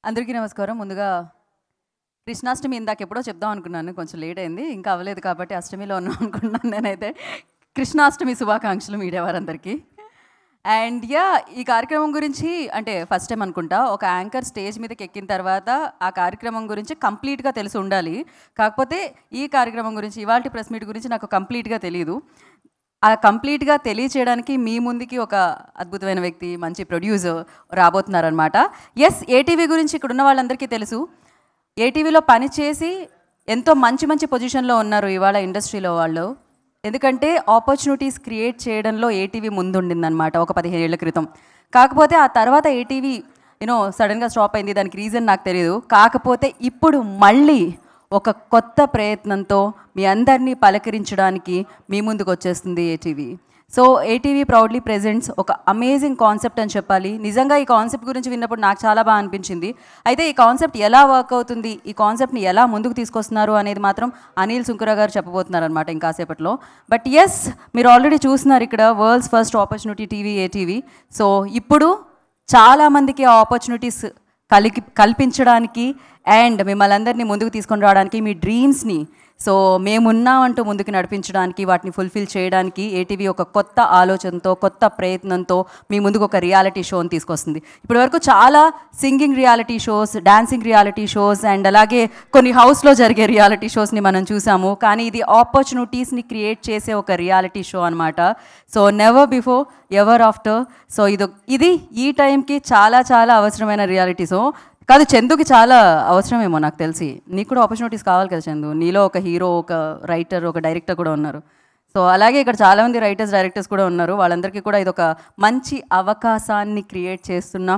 అందరికీ నమస్కారం. ముందుగా కృష్ణాష్టమి ఇందాకెప్పుడో చెప్దాం అనుకున్నాను, కొంచెం లేట్ అయింది, ఇంకా అవ్వలేదు కాబట్టి అష్టమిలో ఉన్నాం అనుకున్నాను. నేనైతే కృష్ణాష్టమి శుభాకాంక్షలు మీడియా వారందరికీ. అండ్ ఈ కార్యక్రమం గురించి అంటే ఫస్ట్ టైం అనుకుంటా ఒక యాంకర్ స్టేజ్ మీదకి ఎక్కిన తర్వాత ఆ కార్యక్రమం గురించి కంప్లీట్గా తెలిసి ఉండాలి. కాకపోతే ఈ కార్యక్రమం గురించి ఇవాల్టి ప్రెస్ మీట్ గురించి నాకు కంప్లీట్గా తెలియదు. ఆ కంప్లీట్గా తెలియచేయడానికి మీ ముందుకి ఒక అద్భుతమైన వ్యక్తి, మంచి ప్రొడ్యూసర్ రాబోతున్నారనమాట. ఎస్, ఏటీవీ గురించి ఇక్కడ ఉన్న వాళ్ళందరికీ తెలుసు. ఏటీవీలో పనిచేసి ఎంతో మంచి మంచి పొజిషన్లో ఉన్నారు ఇవాళ ఇండస్ట్రీలో వాళ్ళు. ఎందుకంటే ఆపర్చునిటీస్ క్రియేట్ చేయడంలో ఏటీవీ ముందుండిందనమాట ఒక 15 ఏళ్ల క్రితం. కాకపోతే ఆ తర్వాత ఏటీవీ సడన్గా స్టాప్ అయింది. దానికి రీజన్ నాకు తెలియదు. కాకపోతే ఇప్పుడు మళ్ళీ ఒక కొత్త ప్రయత్నంతో మీ అందరినీ పలకరించడానికి మీ ముందుకు వచ్చేస్తుంది ATV. So ATV proudly presents ఒక అమేజింగ్ కాన్సెప్ట్ అని చెప్పాలి. నిజంగా ఈ కాన్సెప్ట్ గురించి విన్నప్పుడు నాకు చాలా బాగా అనిపించింది. అయితే ఈ కాన్సెప్ట్ ఎలా వర్క్ అవుతుంది, ఈ కాన్సెప్ట్ని ఎలా ముందుకు తీసుకొస్తున్నారు అనేది మాత్రం అనిల్ సుంకర గారు చెప్పబోతున్నారు అనమాట ఇంకాసేపట్లో. బట్ ఎస్, మీరు ఆల్రెడీ చూస్తున్నారు ఇక్కడ world's first opportunity TV ATV. So ఇప్పుడు చాలామందికి ఆ ఆపర్చునిటీస్ కల్పించడానికి అండ్ మిమ్మల్ని అందరినీ ముందుకు తీసుకొని రావడానికి, మీ డ్రీమ్స్ని మేమున్నామంటూ ముందుకు నడిపించడానికి, వాటిని ఫుల్ఫిల్ చేయడానికి ఏటీవీ ఒక కొత్త ఆలోచనతో, కొత్త ప్రయత్నంతో మీ ముందుకు ఒక రియాలిటీ షోని తీసుకొస్తుంది. ఇప్పటివరకు చాలా singing reality shows, dancing reality shows and అలాగే కొన్ని హౌస్లో జరిగే రియాలిటీ షోస్ని మనం చూసాము. కానీ ఇది ఆపర్చునిటీస్ని క్రియేట్ చేసే ఒక రియాలిటీ షో అనమాట. So never before ever after. So ఇది ఈ టైంకి చాలా చాలా అవసరమైన రియాలిటీ షో. కాదు, చందుకి చాలా అవసరమేమో నాకు తెలిసి. నీకు కూడా ఆపర్చునిటీస్ కావాలి కదా చందు. నీలో ఒక హీరో, ఒక రైటర్, ఒక డైరెక్టర్ కూడా ఉన్నారు. సో అలాగే ఇక్కడ చాలామంది రైటర్స్, డైరెక్టర్స్ కూడా ఉన్నారు. వాళ్ళందరికీ కూడా ఇది ఒక మంచి అవకాశాన్ని క్రియేట్ చేస్తున్న,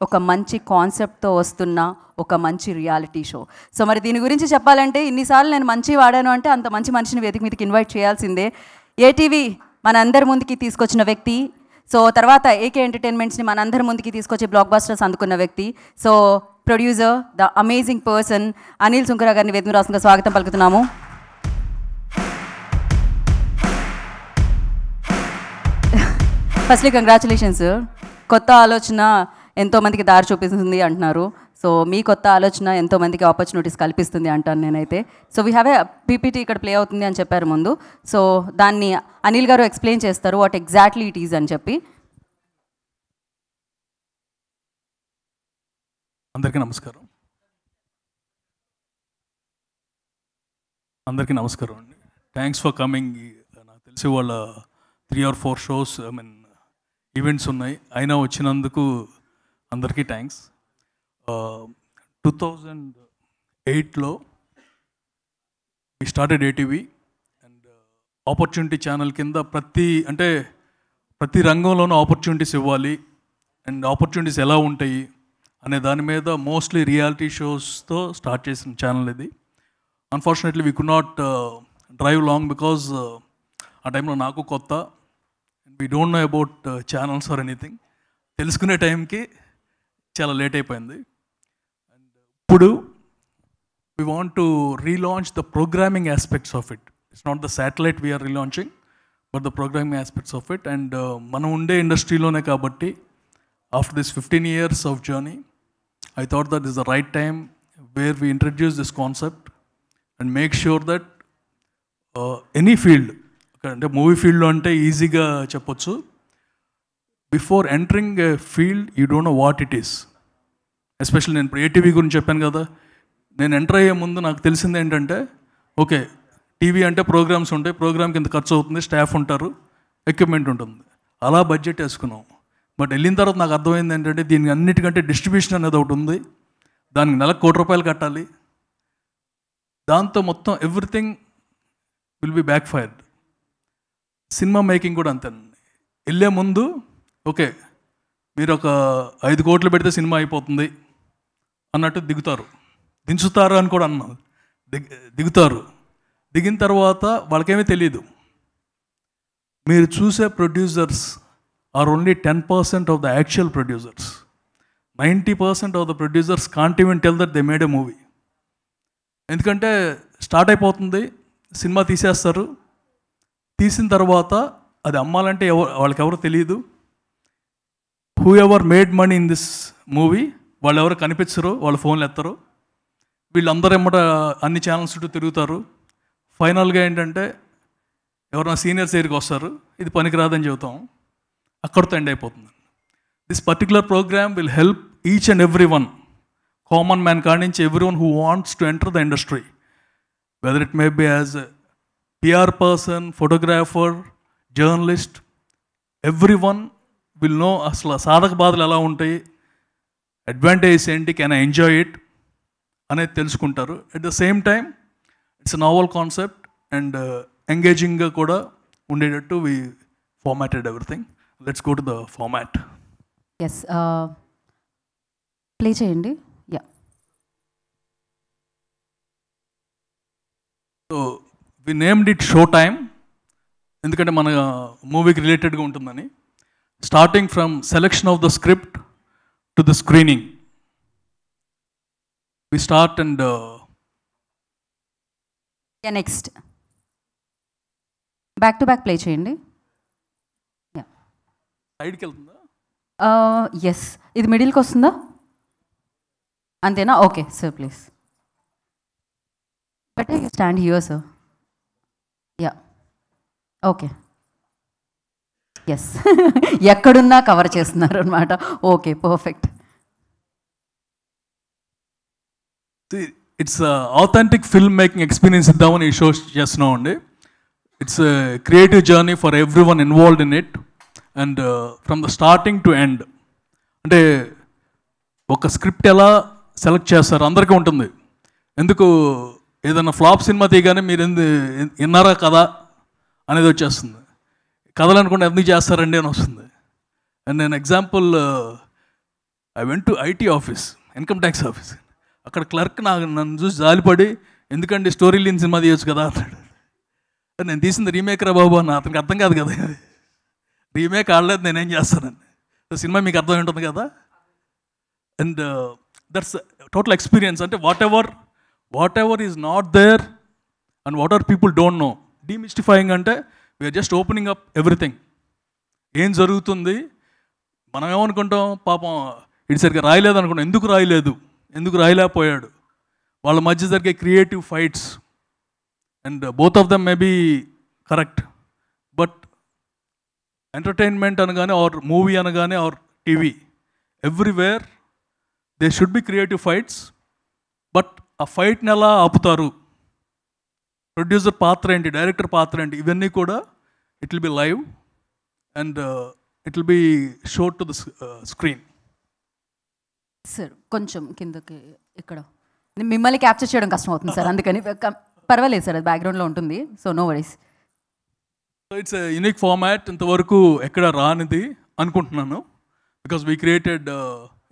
ఒక మంచి కాన్సెప్ట్తో వస్తున్న ఒక మంచి రియాలిటీ షో. సో మరి దీని గురించి చెప్పాలంటే ఇన్నిసార్లు నేను మంచి వాడాను అంటే అంత మంచి మనిషిని వేదిక మీదకి ఇన్వైట్ చేయాల్సిందే. ఏటీవీ మన అందరి ముందుకి తీసుకొచ్చిన వ్యక్తి. సో తర్వాత ఏకే ఎంటర్టైన్మెంట్స్ని మన అందరి ముందుకి తీసుకొచ్చి బ్లాక్ బస్టర్స్ అందుకున్న వ్యక్తి. So producer, the amazing person Anil Sunkara గారిని వేదిక రాష్ట్రంగా స్వాగతం పలుకుతున్నాము. Firstly congratulations. కొత్త ఆలోచన ఎంతోమందికి దారి చూపిస్తుంది అంటున్నారు. సో మీ కొత్త ఆలోచన ఎంతోమందికి ఆపర్చునిటీస్ కల్పిస్తుంది అంటాను నేనైతే. So we have a PPT ఇక్కడ ప్లే అవుతుంది అని చెప్పారు ముందు. సో దాన్ని అనిల్ గారు ఎక్స్ప్లెయిన్ చేస్తారు వాట్ ఎగ్జాక్ట్లీ ఇట్ ఈజ్ అని చెప్పి. అందరికీ నమస్కారం. అండి. Thanks for coming. నాకు తెలిసి వాళ్ళ 3 or 4 షోస్ ఈవెంట్స్ ఉన్నాయి, అయినా వచ్చినందుకు అందరికీ థ్యాంక్స్. 2008లో we started ATV and opportunity channel కింద ప్రతి రంగంలోనూ ఆపర్చునిటీస్ ఇవ్వాలి అండ్ ఆపర్చునిటీస్ ఎలా ఉంటాయి అనే దాని మీద మోస్ట్లీ రియాలిటీ షోస్తో స్టార్ట్ చేసిన ఛానల్ ఇది. Unfortunately we could not drive long because ఆ టైంలో నాకు కొత్త, we don't know about channels or anything. తెలుసుకునే టైంకి చాలా లేట్ అయిపోయింది. అండ్ ఇప్పుడు we want to relaunch the programming aspects of it. It's not the satellite we are relaunching but the programming aspects of it. And మనం ఉండే ఇండస్ట్రీలోనే కాబట్టి after this 15 years of journey, I thought that is the right time where we introduce this concept and make sure that any field, అంటే movie ఫీల్డ్లో అంటే ఈజీగా చెప్పొచ్చు, before entering A field you don't know what it is. Especially నేను ఇప్పుడు ATV గురించి చెప్పాను కదా, నేను ఎంటర్ అయ్యే ముందు నాకు తెలిసింది ఏంటంటే, ఓకే టీవీ అంటే ప్రోగ్రామ్స్ ఉంటాయి, ప్రోగ్రామ్కి ఇంత ఖర్చు అవుతుంది, స్టాఫ్ ఉంటారు, ఎక్విప్మెంట్ ఉంటుంది, అలా బడ్జెట్ వేసుకున్నాం. బట్ వెళ్ళిన తర్వాత నాకు అర్థమైంది ఏంటంటే దీనికి అన్నిటికంటే డిస్ట్రిబ్యూషన్ అనేది ఒకటి ఉంది. దానికి నెలకు ₹1 కోటి కట్టాలి. దాంతో మొత్తం everything will be back fired. Cinema making కూడా అంతేనండి. వెళ్ళే ముందు ఓకే మీరు ఒక 5 కోట్లు పెడితే సినిమా అయిపోతుంది అన్నట్టు దించుతారు అని కూడా అన్నారు. దిగుతారు. దిగిన తర్వాత వాళ్ళకేమీ తెలియదు. మీరు చూసే producers are only 10% of the actual producers. 90% of the producers can't even tell that they made a movie. ఎందుకంటే స్టార్ట్ అయిపోతుంది, సినిమా తీసేస్తారు, తీసిన తర్వాత అది అమ్మాలంటే వాళ్ళకి ఎవరు తెలియదు. Who ever made money in this movie వాళ్ళు ఎవరు కనిపించరు, వాళ్ళు ఫోన్లు ఎత్తరు, వీళ్ళందరూ ఎమ్మట అన్ని ఛానల్స్ చుట్టూ తిరుగుతారు. ఫైనల్గా ఏంటంటే ఎవరైనా సీనియర్స్ దగ్గరికి వస్తారు, ఇది పనికిరాదని చెబుతాం, అక్కడితో ఎండ్ అయిపోతుంది. This particular program will help each and every one, common man కాడి నుంచి every one who wants to enter the industry, whether it may be as PR person, photographer, journalist, every one will know అసలు సాధక బాధలు ఎలా ఉంటాయి, advantages ఏంటి, can I enjoy it అనేది తెలుసుకుంటారు. At the same time it's novel concept and ఎంగేజింగ్గా కూడా ఉండేటట్టు we formatted everything. Let's go to the format. Yes, play చేయండి. Yeah, so we named it show time, ఎందుకంటే మన మూవీకి రిలేటెడ్గా ఉంటుందని. Starting from selection of the script to the screening we start and next back to back play చేయండి. Yeah, సైడ్కి వెళ్తుందా? Yes, ఇది మిడిల్కి వస్తుందా? అంతేనా? Okay sir, please better you stand here sir. Yeah, okay, yes. ఎక్కడున్నా కవర్ చేస్తున్నారు అనమాట. Okay, perfect. It's authentic film making experience ఇద్దామని ఈ షో చేస్తున్నాం అండి. It's creative journey for every one involved in it and from the starting to end. అంటే ఒక script ఎలా సెలెక్ట్ చేస్తారు అందరికీ ఉంటుంది. ఎందుకు ఏదైనా ఫ్లాప్ సినిమా తీయగానే మీరు విన్నారా కదా అనేది వచ్చేస్తుంది, కథలు అనుకుంటే ఎందుకు చేస్తారండి అని వస్తుంది. అండ్ నేను example, I went to IT office, income tax office. అక్కడ క్లర్క్ నన్ను చూసి జాలిపడి, ఎందుకంటే స్టోరీ లేని సినిమా తీయొచ్చు కదా అన్నాడు. నేను తీసింది రీమేక్ రా బాబు అన్న. అతనికి అర్థం కాదు కదా, రీమేక్ ఆడలేదు, నేనేం చేస్తానని. సినిమా మీకు అర్థం ఉంటుంది కదా. And that's total experience. అంటే whatever is not there and whatever people don't know, demystifying అంటే we're just opening up everything. ఏం జరుగుతుంది, మనం ఏమనుకుంటాం, పాపం ఇటు సరిగ్గా రాయలేదు అనుకుంటాం, ఎందుకు రాయలేకపోయాడు, వాళ్ళ మధ్య జరిగే creative fights. And both of them may be correct, but entertainment అనగానే ఆర్ మూవీ అనగానే or TV, everywhere they should be creative fights. But ఆ ఫైట్ని ఎలా ఆపుతారు, ప్రొడ్యూసర్ పాత్ర ఏంటి, డైరెక్టర్ పాత్ర ఏంటి, ఇవన్నీ కూడా it will be live and it will B show to the screen. Sir కొంచెం కిందకి, ఇక్కడ మిమ్మల్ని క్యాప్చర్ చేయడం కష్టం అవుతుంది సార్, అందుకని పర్వాలేదు సార్, అది బ్యాక్గ్రౌండ్లో ఉంటుంది, so no worries. So it's a unique format, ఇంతవరకు ఎక్కడ రానిది అనుకుంటున్నాను, because we created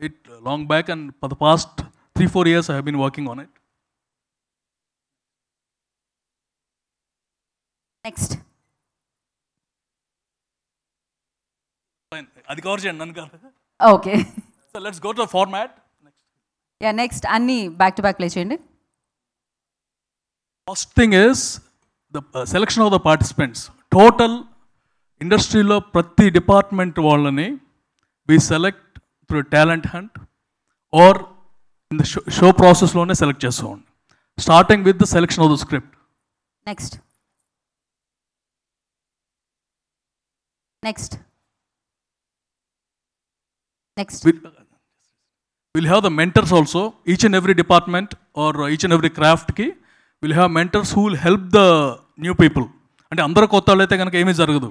it long back and for the past 3-4 years I have been working on it. Next Fine, అది కవర్ చేయండి నన్ను కాదు. Okay, so let's go to the format. Yeah, next అన్నీ back to back play చేయండి. First thing is the selection of the participants. Total ఇండస్ట్రీలో ప్రతి department వాళ్ళని వి select through talent hunt or in the show ప్రాసెస్లోనే select చేస్తాం, starting with the selection of the script. Next we'll have the mentors also. Each and every department or each and every craft ki we'll have mentors who will help the new people. అంటే అందరూ కొత్త వాళ్ళు అయితే కనుక ఏమీ జరగదు.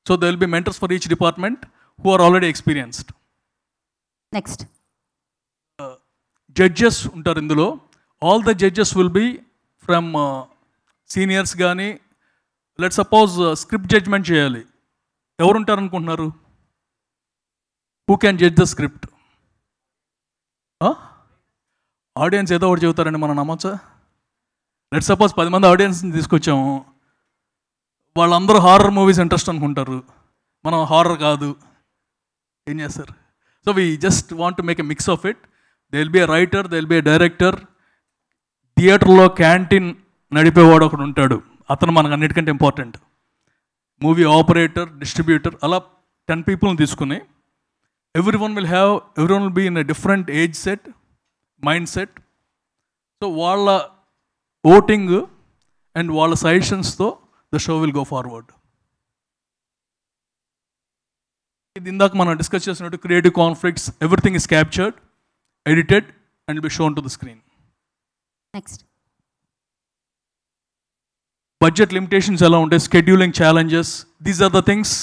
So there will be mentors for each department who are already experienced. Next judges ఉంటారు ఇందులో. All the judges will be from seniors కానీ, లెట్ సపోజ్ స్క్రిప్ట్ జడ్జ్మెంట్ చేయాలి, ఎవరు ఉంటారు అనుకుంటున్నారు? Who can judge the script? Audience ఏదో ఒకటి చెబుతారండి, మనం నమ్మచ్చా? లెట్ సపోజ్ 10 మంది ఆడియన్స్ని తీసుకొచ్చాము, వాళ్ళందరూ హారర్ మూవీస్ ఇంట్రెస్ట్ అనుకుంటారు, మనం హారర్ కాదు, ఏం చేస్తారు? So we just want to make a mix of it. They will B a writer, they will B a director, థియేటర్లో క్యాంటీన్ నడిపేవాడు ఒకడు ఉంటాడు, అతను మనకు అన్నిటికంటే ఇంపార్టెంట్, మూవీ ఆపరేటర్, డిస్ట్రిబ్యూటర్, అలా 10 పీపుల్ని తీసుకుని everyone will be in a different age set, mindset. So వాళ్ళ ఓటింగ్ అండ్ వాళ్ళ సజెషన్స్తో the show will go forward. ఇది ఇందాక మనం డిస్కస్ చేసినట్టు creative conflicts, everything is captured, edited and be shown to the screen. Next budget limitations ఎలా ఉంటాయి, scheduling challenges, these are the things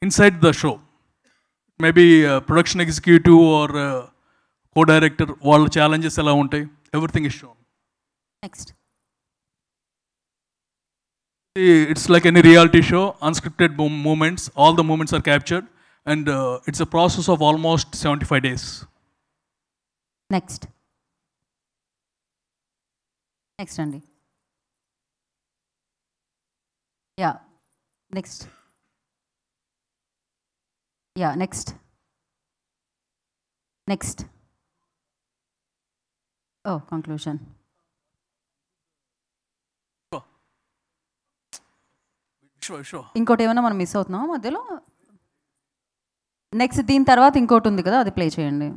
inside the show. Maybe production executive or co director వాళ్ళ challenges ఎలా ఉంటాయి, everything is shown. Next It's like any reality show, unscripted moments, all the moments are captured, and it's a process of almost 75 days. Next అండి. Yeah next ఓ conclusion. ఇంకోటి ఏమైనా మనం miss అవుతున్నామా మధ్యలో? Next దీని తర్వాత ఇంకోటి ఉంది కదా, అది ప్లే చేయండి.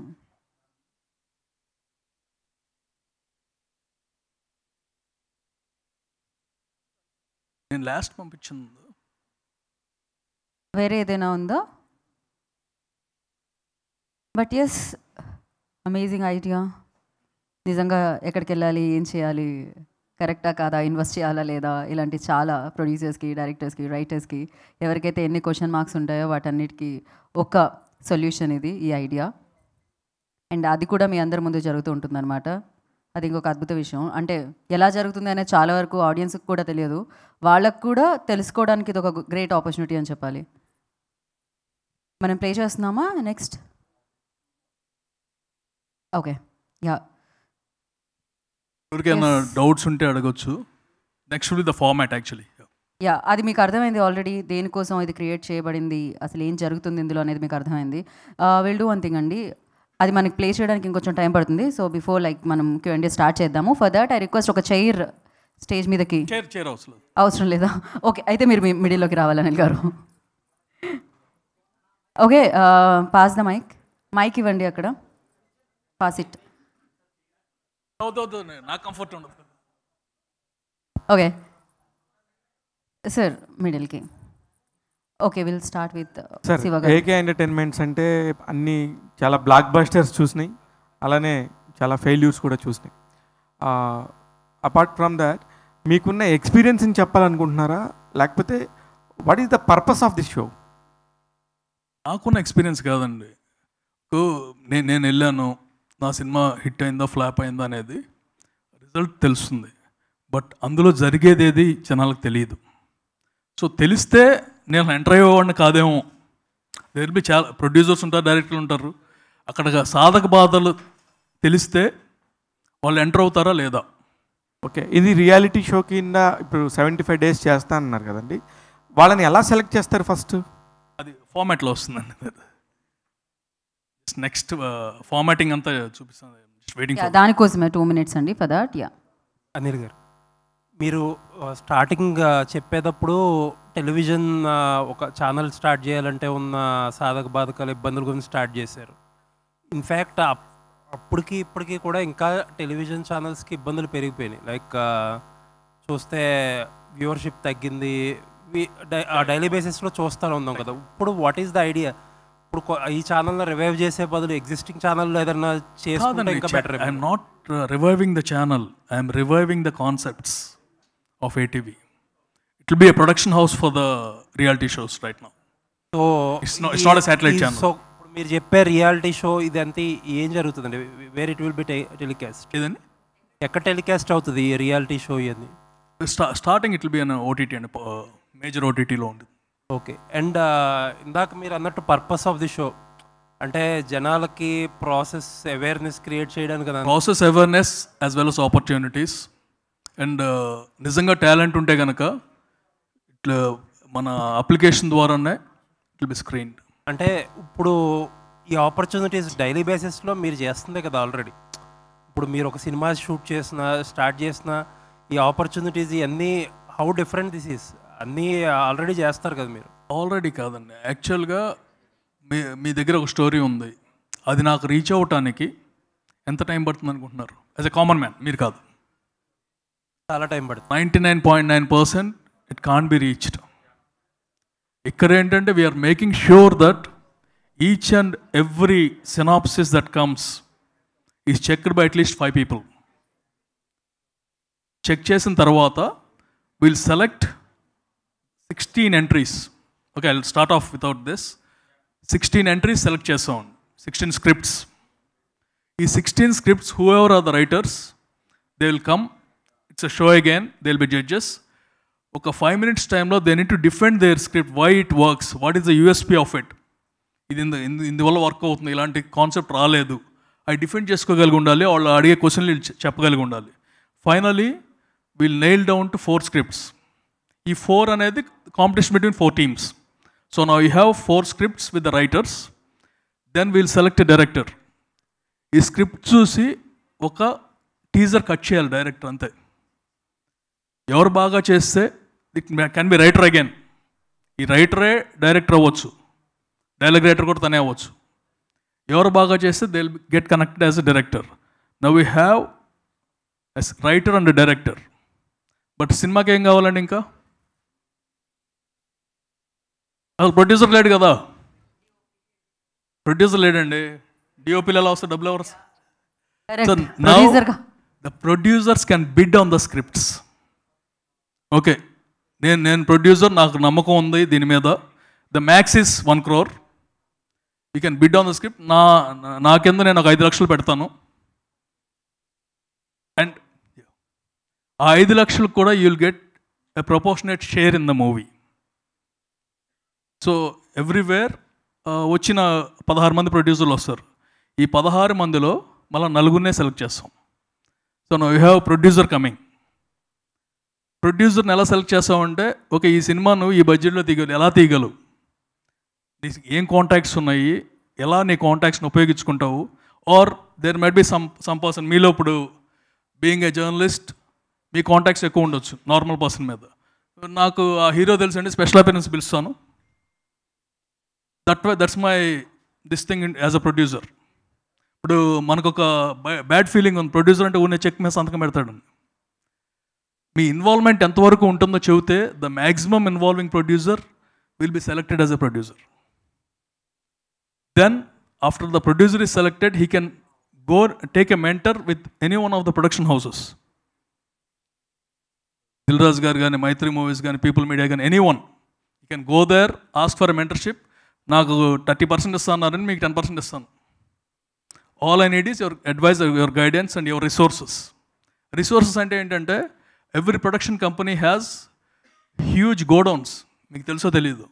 నేను లాస్ట్ పంపించింది వేరే ఏదైనా ఉందా? But yes, amazing idea. నిజంగా ఎక్కడికి వెళ్ళాలి, ఏం చేయాలి, కరెక్టా కాదా, ఇన్వెస్ట్ చేయాలా లేదా, ఇలాంటి చాలా ప్రొడ్యూసర్స్కి, డైరెక్టర్స్కి, రైటర్స్కి ఎవరికైతే ఎన్ని క్వశ్చన్ మార్క్స్ ఉంటాయో వాటన్నిటికీ ఒక సొల్యూషన్ ఇది, ఈ ఐడియా. అండ్ అది కూడా మీ అందరి ముందు జరుగుతూ ఉంటుందన్నమాట. అది ఇంకొక అద్భుత విషయం. అంటే ఎలా జరుగుతుంది అనేది చాలా వరకు ఆడియన్స్కి కూడా తెలియదు, వాళ్ళకు కూడా తెలుసుకోవడానికి ఇది ఒక గ్రేట్ ఆపర్చునిటీ అని చెప్పాలి. మనం ప్లే చేస్తున్నామా? Next okay. యా, ఎవరికైనా డౌట్స్ ఉంటే అడగొచ్చు. Next will be the format actually. Yeah, అది మీకు అర్థమైంది ఆల్రెడీ, దేనికోసం ఇది క్రియేట్ చేయబడింది, అసలు ఏం జరుగుతుంది ఇందులో అనేది మీకు అర్థమైంది. విల్ డూ వన్ థింగ్ అండి, అది మనకి ప్లే చేయడానికి ఇంకొంచెం టైం పడుతుంది. సో బిఫోర్ మనం Q&A స్టార్ట్ చేద్దాము. ఫర్ దట్ ఐ రిక్వెస్ట్ ఒక చైర్ స్టేజ్ మీదకి. చైర్ అవసరం లేదా? ఓకే, అయితే మీరు మీ మిడిల్లోకి రావాలి అనిల్ గారు. ఓకే, పాస్ ద మైక్ ఇవ్వండి అక్కడ, పాస్ ఇట్. నాకు కంఫర్ట్ ఉండదు. ఓకే సార్, మిడిల్కి. Okay, will start with Shiva garu. AK entertainments అంటే అన్ని చాలా బ్లాక్ బస్టర్స్ చూసినాయి, అలానే చాలా ఫెయిల్యూర్స్ కూడా చూసినాయి. అపార్ట్ ఫ్రమ్ దాట్ మీకున్న ఎక్స్పీరియన్స్ని చెప్పాలనుకుంటున్నారా, లేకపోతే what is the purpose of this show? నాకున్న ఎక్స్పీరియన్స్ కాదండి. నేను వెళ్ళాను, నా సినిమా హిట్ అయిందా ఫ్లాప్ అయిందా అనేది రిజల్ట్ తెలుస్తుంది. బట్ అందులో జరిగేది ఏది జనాలకు తెలియదు. సో తెలిస్తే నేను ఎంటర్ అయ్యేవాడిని కాదేమో. దేర్ బి చాలా ప్రొడ్యూసర్స్ ఉంటారు, డైరెక్టర్లు ఉంటారు. అక్కడ సాధక బాధలు తెలిస్తే వాళ్ళు ఎంటర్ అవుతారా లేదా. ఓకే, ఇది రియాలిటీ షో కింద ఇప్పుడు 75 days చేస్తా అన్నారు కదండి, వాళ్ళని ఎలా సెలెక్ట్ చేస్తారు ఫస్ట్? అది ఫార్మాట్లో వస్తుందండి. నెక్స్ట్ ఫార్మాటింగ్ అంతా చూపిస్తాను, వెయిటింగ్. దానికోసమే 2 minutes అండి ఫర్ దాట్. యా, అనిల్ గారు, మీరు స్టార్టింగ్ చెప్పేటప్పుడు టెలివిజన్ ఒక ఛానల్ స్టార్ట్ చేయాలంటే ఉన్న సాధక బాధకాల ఇబ్బందుల గురించి స్టార్ట్ చేశారు. ఇన్ఫ్యాక్ట్ అప్పటికి ఇప్పటికీ కూడా ఇంకా టెలివిజన్ ఛానల్స్కి ఇబ్బందులు పెరిగిపోయినాయి. లైక్ చూస్తే వ్యూవర్షిప్ తగ్గింది, డైలీ బేసిస్లో చూస్తూనే ఉన్నాం కదా. ఇప్పుడు వాట్ ఈస్ ద ఐడియా? ఇప్పుడు ఈ ఛానల్ని రివైవ్ చేసే బదులు ఎగ్జిస్టింగ్ ఛానల్లో ఏదైనా చేసుకుంటే ఇంకా better. I'm not reviving the channel, I'm reviving the concepts of ATV. It will be a production house for the reality shows right now. So it's not a satellite channel. So మీరు చెప్పే reality show ఇదంతా ఏం జరుగుతుందండి? Where it will be telecast? ఇదండి ఎక్కడ telecast అవుతుంది ఈ reality show ఇవన్నీ? Starting it will be on OTT అండి, మేజర్ OTTలో ఉంది. ఓకే, అండ్ ఇందాక మీరు అన్నట్టు పర్పస్ ఆఫ్ ది షో అంటే జనాలకి ప్రాసెస్ అవేర్నెస్ క్రియేట్ చేయడానికి కదా. Process awareness as well as opportunities. And నిజంగా టాలెంట్ ఉంటే కనుక ఇట్లా మన అప్లికేషన్ ద్వారానే ఇట్ విల్ బి స్క్రీన్డ్. అంటే ఇప్పుడు ఈ ఆపర్చునిటీస్ డైలీ బేసిస్లో మీరు చేస్తుంది కదా ఆల్రెడీ. ఇప్పుడు మీరు ఒక సినిమా షూట్ స్టార్ట్ చేసిన ఈ ఆపర్చునిటీస్ ఇవన్నీ హౌ డిఫరెంట్ దిస్ ఈస్? అన్నీ ఆల్రెడీ చేస్తారు కదా మీరు. ఆల్రెడీ కాదండి, యాక్చువల్గా మీ దగ్గర ఒక స్టోరీ ఉంది, అది నాకు రీచ్ అవ్వటానికి ఎంత టైం పడుతుంది అనుకుంటున్నారు? యాజ్ ఎ కామన్ మ్యాన్, మీరు కాదు. చాలా టైం పడుతుంది. 99.9% ఇట్ కాంట్ బి రీచ్డ్. ఇక్కడ ఏంటంటే we are making sure that each and every synopsis that comes is checked by at least 5 people. Check చేసిన తర్వాత will select 16 entries. Okay, I will start off without this. 16 entries select చేస్తాం, 16 scripts. ఈ 16 scripts, whoever are the writers, they will come. It's a show again, they will be judges. ఒక 5 minutes టైంలో they need to defend their script, why it works, what is the USP of it. ఇది ఇందువల్ల work అవుతుంది, ఇలాంటి concept రాలేదు, అవి defend చేసుకోగలిగి ఉండాలి, వాళ్ళు అడిగే క్వశ్చన్లు చెప్పగలిగి ఉండాలి. Finally will nail down to 4 scripts. ఈ 4 అనేది competition between 4 teams. So now you have 4 scripts with the writers. Then we'll select a director. ఈ స్క్రిప్ట్ చూసి ఒక టీజర్ కట్ చేయాలి డైరెక్టర్, అంతే. ఎవరు బాగా చేస్తే it can be writer again. ఈ రైటరే డైరెక్టర్ అవ్వచ్చు, డైలాగ్ రైటర్ కూడా తనే అవ్వచ్చు. ఎవరు బాగా చేస్తే they will get connected as a director. Now we have as writer and director. But సినిమాకి ఏం కావాలండి? ఇంకా అసలు ప్రొడ్యూసర్ లేడు కదా, ప్రొడ్యూసర్ లేడండి. డిఓపీలు ఎలా వస్తాయి, డబ్బులు ఎవరు? So now the producers can bid on the scripts. Okay, నేను ప్రొడ్యూసర్, నాకు నమ్మకం ఉంది దీని మీద. The max is 1 crore. You can bid on the script. నా కింద నేను ఒక 5 లక్షలు పెడతాను. అండ్ ఆ 5 లక్షలు కూడా you will get a proportionate share in the movie. So everywhere వచ్చిన 16 మంది ప్రొడ్యూసర్లు వస్తారు. ఈ 16 మందిలో మళ్ళీ 4 సెలెక్ట్ చేస్తాం. So no you have producer coming. ప్రొడ్యూసర్ని ఎలా సెలెక్ట్ చేస్తామంటే, ఓకే ఈ సినిమాను ఈ బడ్జెట్లో ఎలా తీయగలవు, ఏం కాంటాక్ట్స్ ఉన్నాయి, ఎలా నీ కాంటాక్ట్స్ని ఉపయోగించుకుంటావు. Or there might be some person, మీలో ఇప్పుడు బీయింగ్ ఏ జర్నలిస్ట్ మీ కాంటాక్ట్స్ ఎక్కువ ఉండొచ్చు నార్మల్ పర్సన్ మీద. నాకు ఆ హీరో తెలుసండి, స్పెషల్ అపియరెన్స్ పిలుస్తాను. That's my this thing as a producer. ఇప్పుడు మనకు ఒక బ్యాడ్ ఫీలింగ్ ఉంది, ప్రొడ్యూసర్ అంటే ఉన్న చెక్ మీద సంతకం పెడతాడు. మీ ఇన్వాల్వ్మెంట్ ఎంతవరకు ఉంటుందో చెబితే the maximum involving producer will be selected as a producer. Then after the producer is selected, he can go take a mentor with any one of the production houses. Dilraj garu gaani, Maitri Movies gaani, People Media gaani, anyone. You can go there, ask for a mentorship. Naaku 30% isthannarani, meeku 10% isthanu. All I need is your advice, your guidance and your resources. Resources ante entante, every production company has huge godowns. Meeku teluso teliyadu.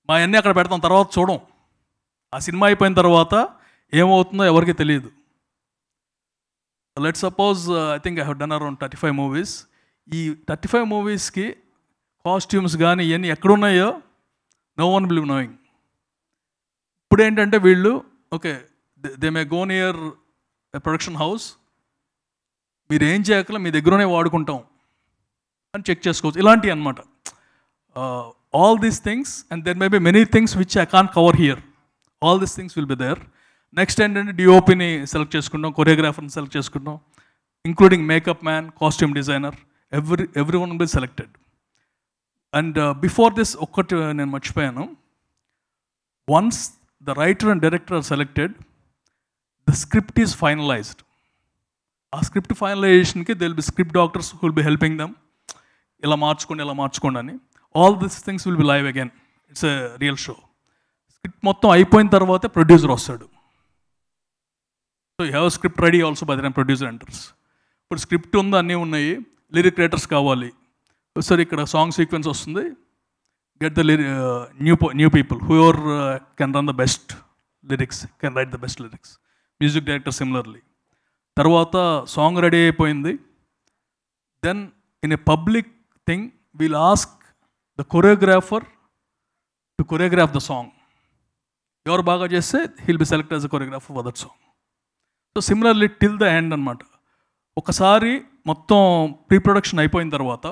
మా అన్నీ అక్కడ పెడతాం, తర్వాత చూడం. ఆ cinema అయిపోయిన తర్వాత ఏమవుతుందో ఎవరికి తెలియదు. Let's suppose I think I have done around 35 movies. ఈ 35 moviesకి కాస్ట్యూమ్స్ కానీ ఇవన్నీ ఎక్కడున్నాయో no one will be knowing. ఇప్పుడు ఏంటంటే వీళ్ళు okay they may go near a production house, మీరు ఏం చేయకలా మీ దగ్గరనే వాడుకుంటాం అని చెక్ చేసుకోవచ్చు. ఇలాంటివి అనమాట. All these things and there may be many things which I can't cover here. All these things will be there. Next ఏంటంటే డిఓపిని సెలెక్ట్ చేసుకుంటాం, కొరియోగ్రాఫర్ని సెలెక్ట్ చేసుకుంటాం, including makeup man, costume designer, every one will selected. And before this ఒక్కటి నేను మర్చిపోయాను. Once the writer and director are selected, the script is finalized. ఆ script ఫైనలైజేషన్కి they will be script doctors who will be helping dum. ఇలా మార్చుకోండి అని. All this things will be live again. It's a real show. Script మొత్తం అయిపోయిన తర్వాతే producer వస్తాడు. So you have script ready also by the time producer enters. ఇప్పుడు script ఉంది, అన్నీ ఉన్నాయి, లిరిక్ రైటర్స్ కావాలి. సరే ఇక్కడ సాంగ్ సీక్వెన్స్ వస్తుంది, get the new people who ever can run the best lyrics, can write the best lyrics. Music director similarly. తర్వాత song ready అయిపోయింది. Then in a public thing we'll ask the choreographer to choreograph the song. ఎవరు బాగా చేస్తే he'll be select as a choreographer for that song. So similarly till the end అనమాట. ఒకసారి మొత్తం pre production అయిపోయిన తర్వాత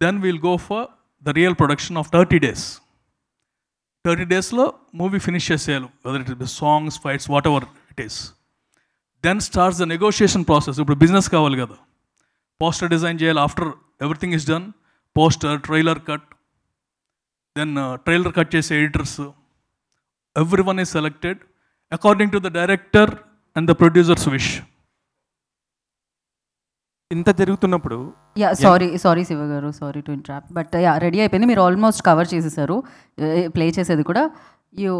then we'll go for the real production of 30 days. 30 daysలో movie finish చేసేయాలి, whether it is songs, fights, what ever it is. Then starts the negotiation process. ఇప్పుడు business కావాలి కదా, పోస్టర్ డిజైన్ చేయాలి. After everything is done, poster, trailer cut, then trailer cut చేసే editors, every one is selected according to the director and the producers wish. ఇంత జరుగుతున్నప్పుడు yeah sorry Shiva garu, sorry to interrupt, but yeah ready అయిపోయింది. మీరు almost cover చేసేసారు play చేసేది కూడా. You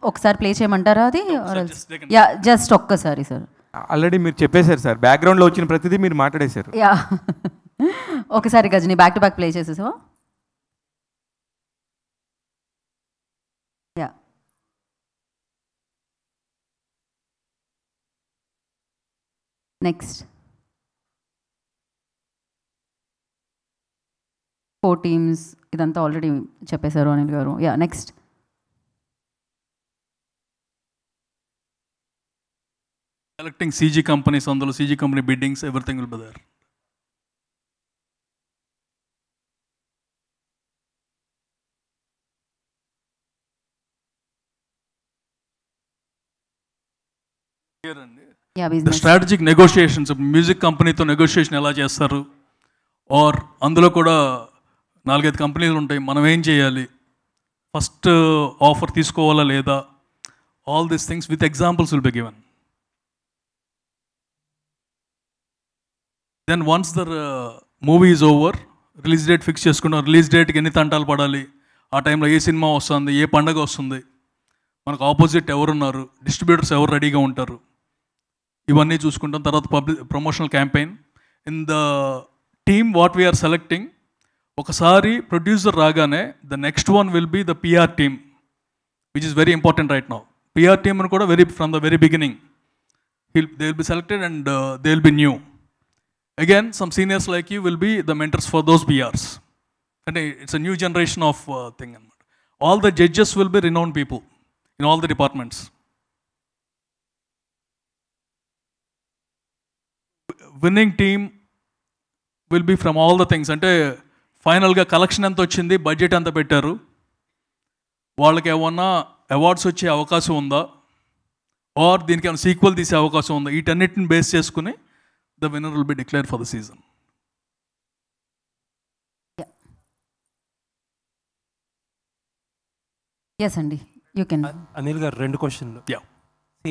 ఒకసారి play చేయమంటారా అది? యా జస్ట్ ఒక్కసారి సార్. ఆల్రెడీ మీరు చెప్పేశారు సార్, బ్యాక్గ్రౌండ్లో వచ్చిన ప్రతిదీ మీరు మాట్లాడేశారు. యా ఒకసారి Ghajini back to back play చేసేసావా? యా నెక్స్ట్ 4 teams ఇదంతా ఆల్రెడీ చెప్పేశారు Anil garu. Yeah next selecting CG companies, అందులో CG company biddings, everything will be there. Yeah the business strategic negotiations, music కంపెనీతో నెగోషియేషన్ ఎలా చేస్తారు, ఆర్ అందులో కూడా 4-5 కంపెనీలు ఉంటాయి, మనం ఏం చేయాలి, ఫస్ట్ ఆఫర్ తీసుకోవాలా లేదా, all these things with examples will be given. Then once the movie is over, release date fix చేసుకున్నాం. రిలీజ్ డేట్కి ఎన్ని తంటాలు పడాలి, ఆ టైంలో ఏ సినిమా వస్తుంది, ఏ పండగ వస్తుంది, మనకు ఆపోజిట్ ఎవరున్నారు, డిస్ట్రిబ్యూటర్స్ ఎవరు రెడీగా ఉంటారు, ఇవన్నీ చూసుకుంటాం. తర్వాత promotional campaign. In the team what we are selecting, ఒకసారి ప్రొడ్యూసర్ రాగానే the next one will be the PR team, which is very important right now. PR team అని కూడా from the very beginning they will be selected and they will be new. Again, some seniors like you will be the mentors for those PRs. And it's a new generation of thing. All the judges will be renowned people in all the departments. Winning team will be from all the things. అంటే ఫైనల్గా collection ఎంత వచ్చింది, budget ఎంత పెట్టారు, వాళ్ళకి ఏమన్నా awards వచ్చే అవకాశం ఉందా, ఆర్ దీనికి ఏమైనా సీక్వెల్ తీసే అవకాశం ఉందా, వీటన్నిటిని బేస్ చేసుకుని the winner will be declared for the season. Yes అండి, యూ కెన్. అనిల్ గారు 2 క్వశ్చన్లు. Yeah.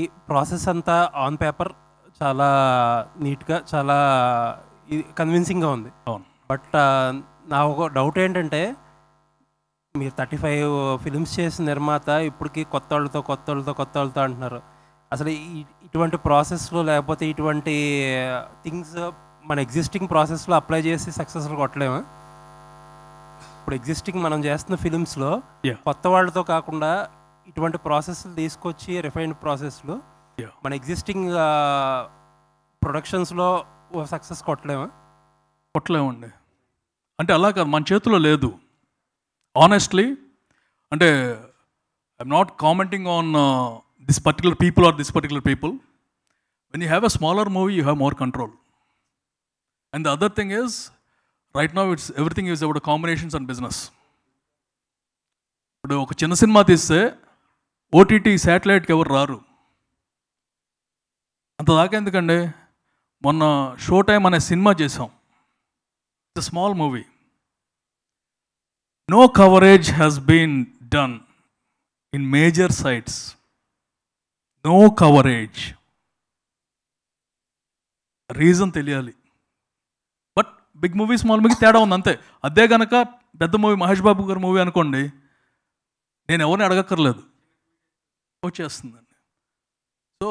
ఈ ప్రాసెస్ అంతా ఆన్ పేపర్ చాలా నీట్గా, చాలా కన్విన్సింగ్గా ఉంది. అవును. బట్ నా ఒక డౌట్ ఏంటంటే, మీరు 35 ఫిలిమ్స్ చేసిన నిర్మాత ఇప్పటికీ కొత్త వాళ్ళతో అంటున్నారు. అసలు ఇటువంటి ప్రాసెస్లో, లేకపోతే ఇటువంటి థింగ్స్ మన ఎగ్జిస్టింగ్ ప్రాసెస్లో అప్లై చేసి సక్సెస్ఫుల్ కొట్టలేమా? ఇప్పుడు ఎగ్జిస్టింగ్ మనం చేస్తున్న ఫిలిమ్స్లో కొత్త వాళ్ళతో కాకుండా ఇటువంటి ప్రాసెస్లు తీసుకొచ్చి, రిఫైన్డ్ ప్రాసెస్లు మన ఎగ్జిస్టింగ్ ప్రొడక్షన్స్లో సక్సెస్ కొట్టలేమండి. అంటే అలా కాదు, మన చేతిలో లేదు. ఆనెస్ట్లీ అంటే I'm not commenting on this particular people or this particular people. When you have a smaller movie, you have more control. And the other thing is, right now it's everything is about combinations and business. ఇప్పుడు ఒక చిన్న cinema తీస్తే OTT శాటిలైట్కి ఎవరు రారు. అంత దాకా ఎందుకండి, మొన్న షో టైమ్ అనే సినిమా చేసాం. It's a small movie. No coverage has been done in major sites. No coverage. Reason తెలియాలి. But big movie, small movie తేడా ఉంది అంతే. అదే కనుక పెద్ద మూవీ, మహేష్ బాబు గారి మూవీ అనుకోండి, నేను ఎవరిని అడగక్కర్లేదు, వచ్చేస్తుందండి. సో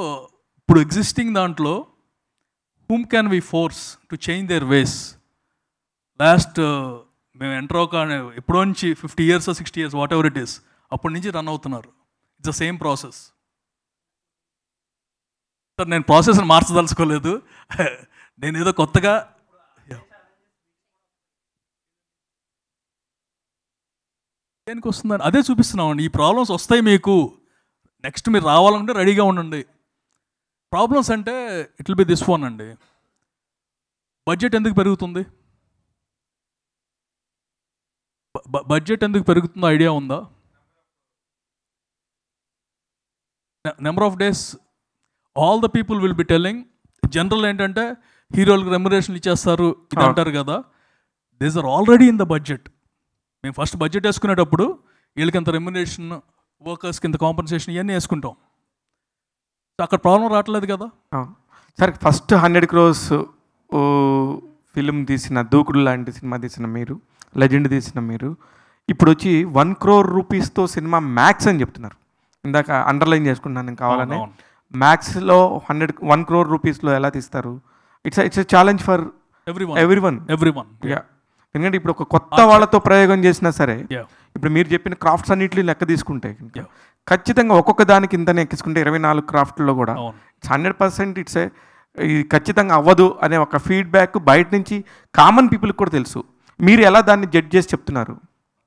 ఇప్పుడు ఎగ్జిస్టింగ్ దాంట్లో whom can we force to change their ways. Last మేము ఎంటర్ ఎప్పుడో నుంచి 50 years or 60 years what ever it is, అప్పటి నుంచి రన్ అవుతున్నారు. It's the same process. Sir నేను ప్రాసెస్ని మార్చదలుచుకోలేదు, నేను ఏదో కొత్తగా దేనికి వస్తుందని అదే చూపిస్తున్నామండి. ఈ ప్రాబ్లమ్స్ వస్తాయి మీకు, నెక్స్ట్ మీరు రావాలంటే రెడీగా ఉండండి. ప్రాబ్లమ్స్ అంటే it will be this one అండి. బడ్జెట్ ఎందుకు పెరుగుతుంది, బడ్జెట్ ఎందుకు పెరుగుతుందో ఐడియా ఉందా? Number of days all the people will be telling. General ఏంటంటే హీరోలకు రెమ్యునరేషన్ ఇచ్చేస్తారు ఇది అంటారు కదా. These are already in the budget. మేము ఫస్ట్ బడ్జెట్ వేసుకునేటప్పుడు వీళ్ళకి ఇంత రెమ్యునరేషన్, వర్కర్స్కి ఇంత కాంపన్సేషన్ ఇవన్నీ వేసుకుంటాం. అక్కడ ప్రాబ్లం రావట్లేదు కదా. సార్ ఫస్ట్ 100 crores ఫిలిం తీసిన దూకుడు లాంటి సినిమా తీసిన మీరు, లెజెండ్ తీసిన మీరు, ఇప్పుడు వచ్చి 1 crore rupeesతో సినిమా మ్యాక్స్ అని చెప్తున్నారు. ఇందాక అండర్లైన్ చేసుకున్నాను నేను కావాలని. మ్యాక్స్లో 1 crore rupeesలో ఎలా తీస్తారు? It's a challenge for everyone. ఎందుకంటే ఇప్పుడు ఒక కొత్త వాళ్ళతో ప్రయోగం చేసినా సరే, ఇప్పుడు మీరు చెప్పిన క్రాఫ్ట్స్ అన్నింటినీ లెక్క తీసుకుంటే ఖచ్చితంగా ఒక్కొక్క దానికి ఇంతనే ఎక్కించుకుంటే 24 క్రాఫ్ట్లో కూడా 100% ఇది ఖచ్చితంగా అవ్వదు అనే ఒక ఫీడ్బ్యాక్ బయట నుంచి కామన్ పీపుల్కి కూడా తెలుసు. మీరు ఎలా దాన్ని జడ్జ్ చేసి చెప్తున్నారు?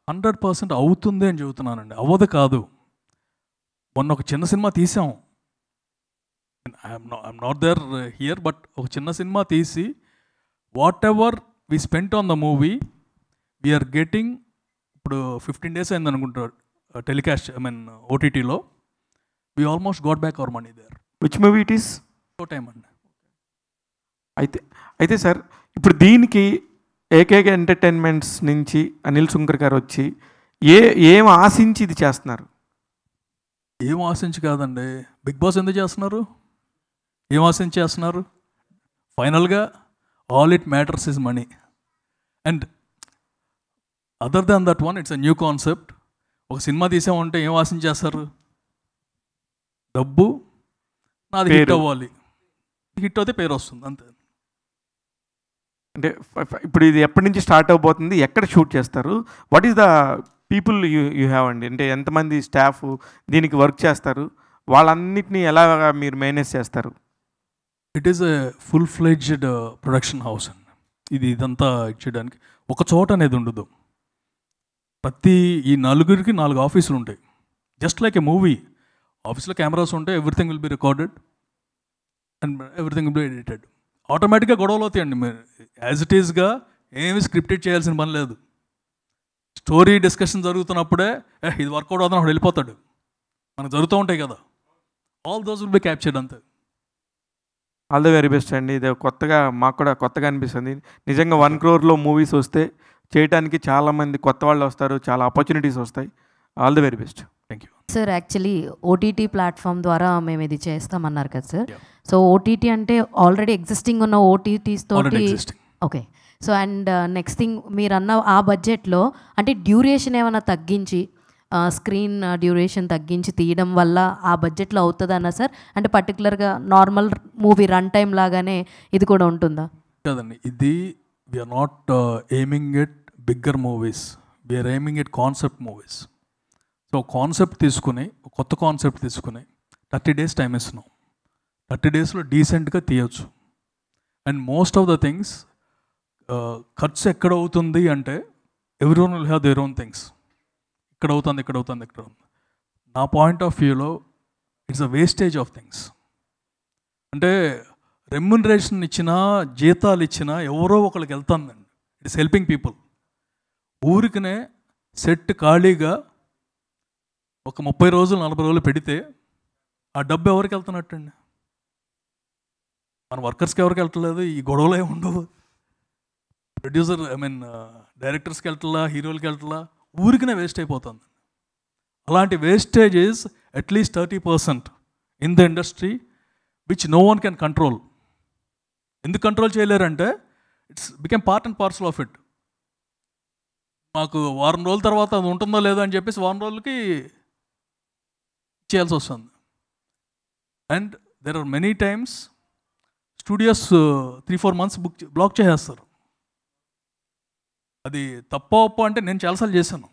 100% అవుతుంది అని చెబుతున్నానండి, అవ్వదు కాదు. మొన్న ఒక చిన్న సినిమా తీసాం, I'm not there here, but ఒక చిన్న సినిమా తీసి what ever we spent on the movie we are getting. ఇప్పుడు 15 days అయింది అనుకుంటారు టెలికాస్ట్, ఐ మీన్ ఓటీటీలో. We almost got back our money there. Which movie it is? Show time అండి. అయితే సార్ ఇప్పుడు దీనికి ఏకేకే ఎంటర్టైన్మెంట్స్ నుంచి అనిల్ సుంకర్ గారు వచ్చి ఏం ఆశించి ఇది చేస్తున్నారు? ఏం ఆశించి కాదండి, బిగ్ బాస్ ఎందుకు చేస్తున్నారు? ఏం ఆశించి చేస్తున్నారు? ఫైనల్గా all it matters is money. And other than that one, it's a new concept. ఒక సినిమా తీసామంటే ఏం ఆశించి చేస్తారు? డబ్బు, నాది హిట్ అవ్వాలి. హిట్ అయితే పేరు వస్తుంది, అంతే. అంటే ఇప్పుడు ఇది ఎప్పటి నుంచి స్టార్ట్ అవబోతుంది? ఎక్కడ షూట్ చేస్తారు? What is the people you have అండి? అంటే ఎంతమంది స్టాఫ్ దీనికి వర్క్ చేస్తారు? వాళ్ళన్నిటినీ ఎలా మీరు మేనేజ్ చేస్తారు? It is a full fledged production house అండి. ఇదంతా ఇచ్చేయడానికి ఒక చోట అనేది ఉండదు. ప్రతి ఈ 4 ఆఫీసులు ఉంటాయి. జస్ట్ లైక్ ఏ మూవీ. ఆఫీస్లో కెమెరాస్ ఉంటాయి, everything will be recorded and everything will be edited. ఆటోమేటిక్గా గొడవలు అవుతాయండి. మీరు యాజ్ ఇట్ ఈస్గా ఏమి స్క్రిప్టెడ్ చేయాల్సిన పని లేదు. స్టోరీ డిస్కషన్ జరుగుతున్నప్పుడే ఇది వర్కౌట్ అవుతుంది అక్కడ వెళ్ళిపోతాడు. మనకు జరుగుతూ ఉంటాయి కదా. All those will be captured, అంతే. ఆల్ ద వెరీ బెస్ట్ అండి. ఇది కొత్తగా మాకు కూడా కొత్తగా అనిపిస్తుంది. నిజంగా 1 crore మూవీస్ వస్తే చేయడానికి చాలామంది కొత్త వాళ్ళు వస్తారు, చాలా ఆపర్చునిటీస్ వస్తాయి. All the very best. Thank you sir. Actually OTT platform ద్వారా మేము ఇది చేస్తామన్నారు కదా సార్. సో ఓటీటీ అంటే ఆల్రెడీ ఎగ్జిస్టింగ్ ఉన్న ఓటీటీస్ తోటి. Okay. So and next thing, మీరు అన్న ఆ బడ్జెట్లో అంటే డ్యూరేషన్ ఏమైనా తగ్గించి, స్క్రీన్ డ్యూరేషన్ తగ్గించి తీయడం వల్ల ఆ బడ్జెట్లో అవుతుందన్నా సార్? అంటే పర్టికులర్గా నార్మల్ మూవీ రన్ టైం లాగానే ఇది కూడా ఉంటుందా? కదండి, ఇది we are not aiming at bigger movies, we are aiming at concept movies. So concept తీసుకుని, కొత్త కాన్సెప్ట్ తీసుకుని 30 days టైం ఇస్తున్నాం. 30 daysలో డీసెంట్గా తీయచ్చు. And most of the things ఖర్చు ఎక్కడ అవుతుంది అంటే everyone will have their own things. ఇక్కడ అవుతుంది, ఇక్కడ అవుతుంది, ఇక్కడ అవుతుంది. నా పాయింట్ ఆఫ్ వ్యూలో it's a wastage of things. అంటే రెమ్యునరేషన్ ఇచ్చినా, జీతాలు ఇచ్చినా ఎవరో ఒకరికి వెళ్తుందండి. It's helping people. ఊరికనే సెట్ ఖాళీగా ఒక 30 రోజులు 40 రోజులు పెడితే ఆ డబ్బు ఎవరికి వెళ్తున్నట్టండి? మన వర్కర్స్కి ఎవరికి వెళ్తలేదు. ఈ గొడవలు ఏమి ఉండవు. ప్రొడ్యూసర్, ఐ మీన్ డైరెక్టర్స్కి వెళ్తలా, హీరోలకి వెళ్తలా, ఊరికనే వేస్ట్ అయిపోతుంది. అలాంటి wastage is at least 30% in the industry which no one can control. ఎందుకు కంట్రోల్ చేయలేరంటే it's become part and parcel of it. మాకు వారం రోజుల తర్వాత అది ఉంటుందో లేదో అని చెప్పేసి వారం రోజులకి చేయాల్సి వస్తుంది. And there are many times studios 3-4 months block చేసేస్తారు. అది తప్ప ఒప్ప అంటే నేను చాలాసార్లు చేశాను.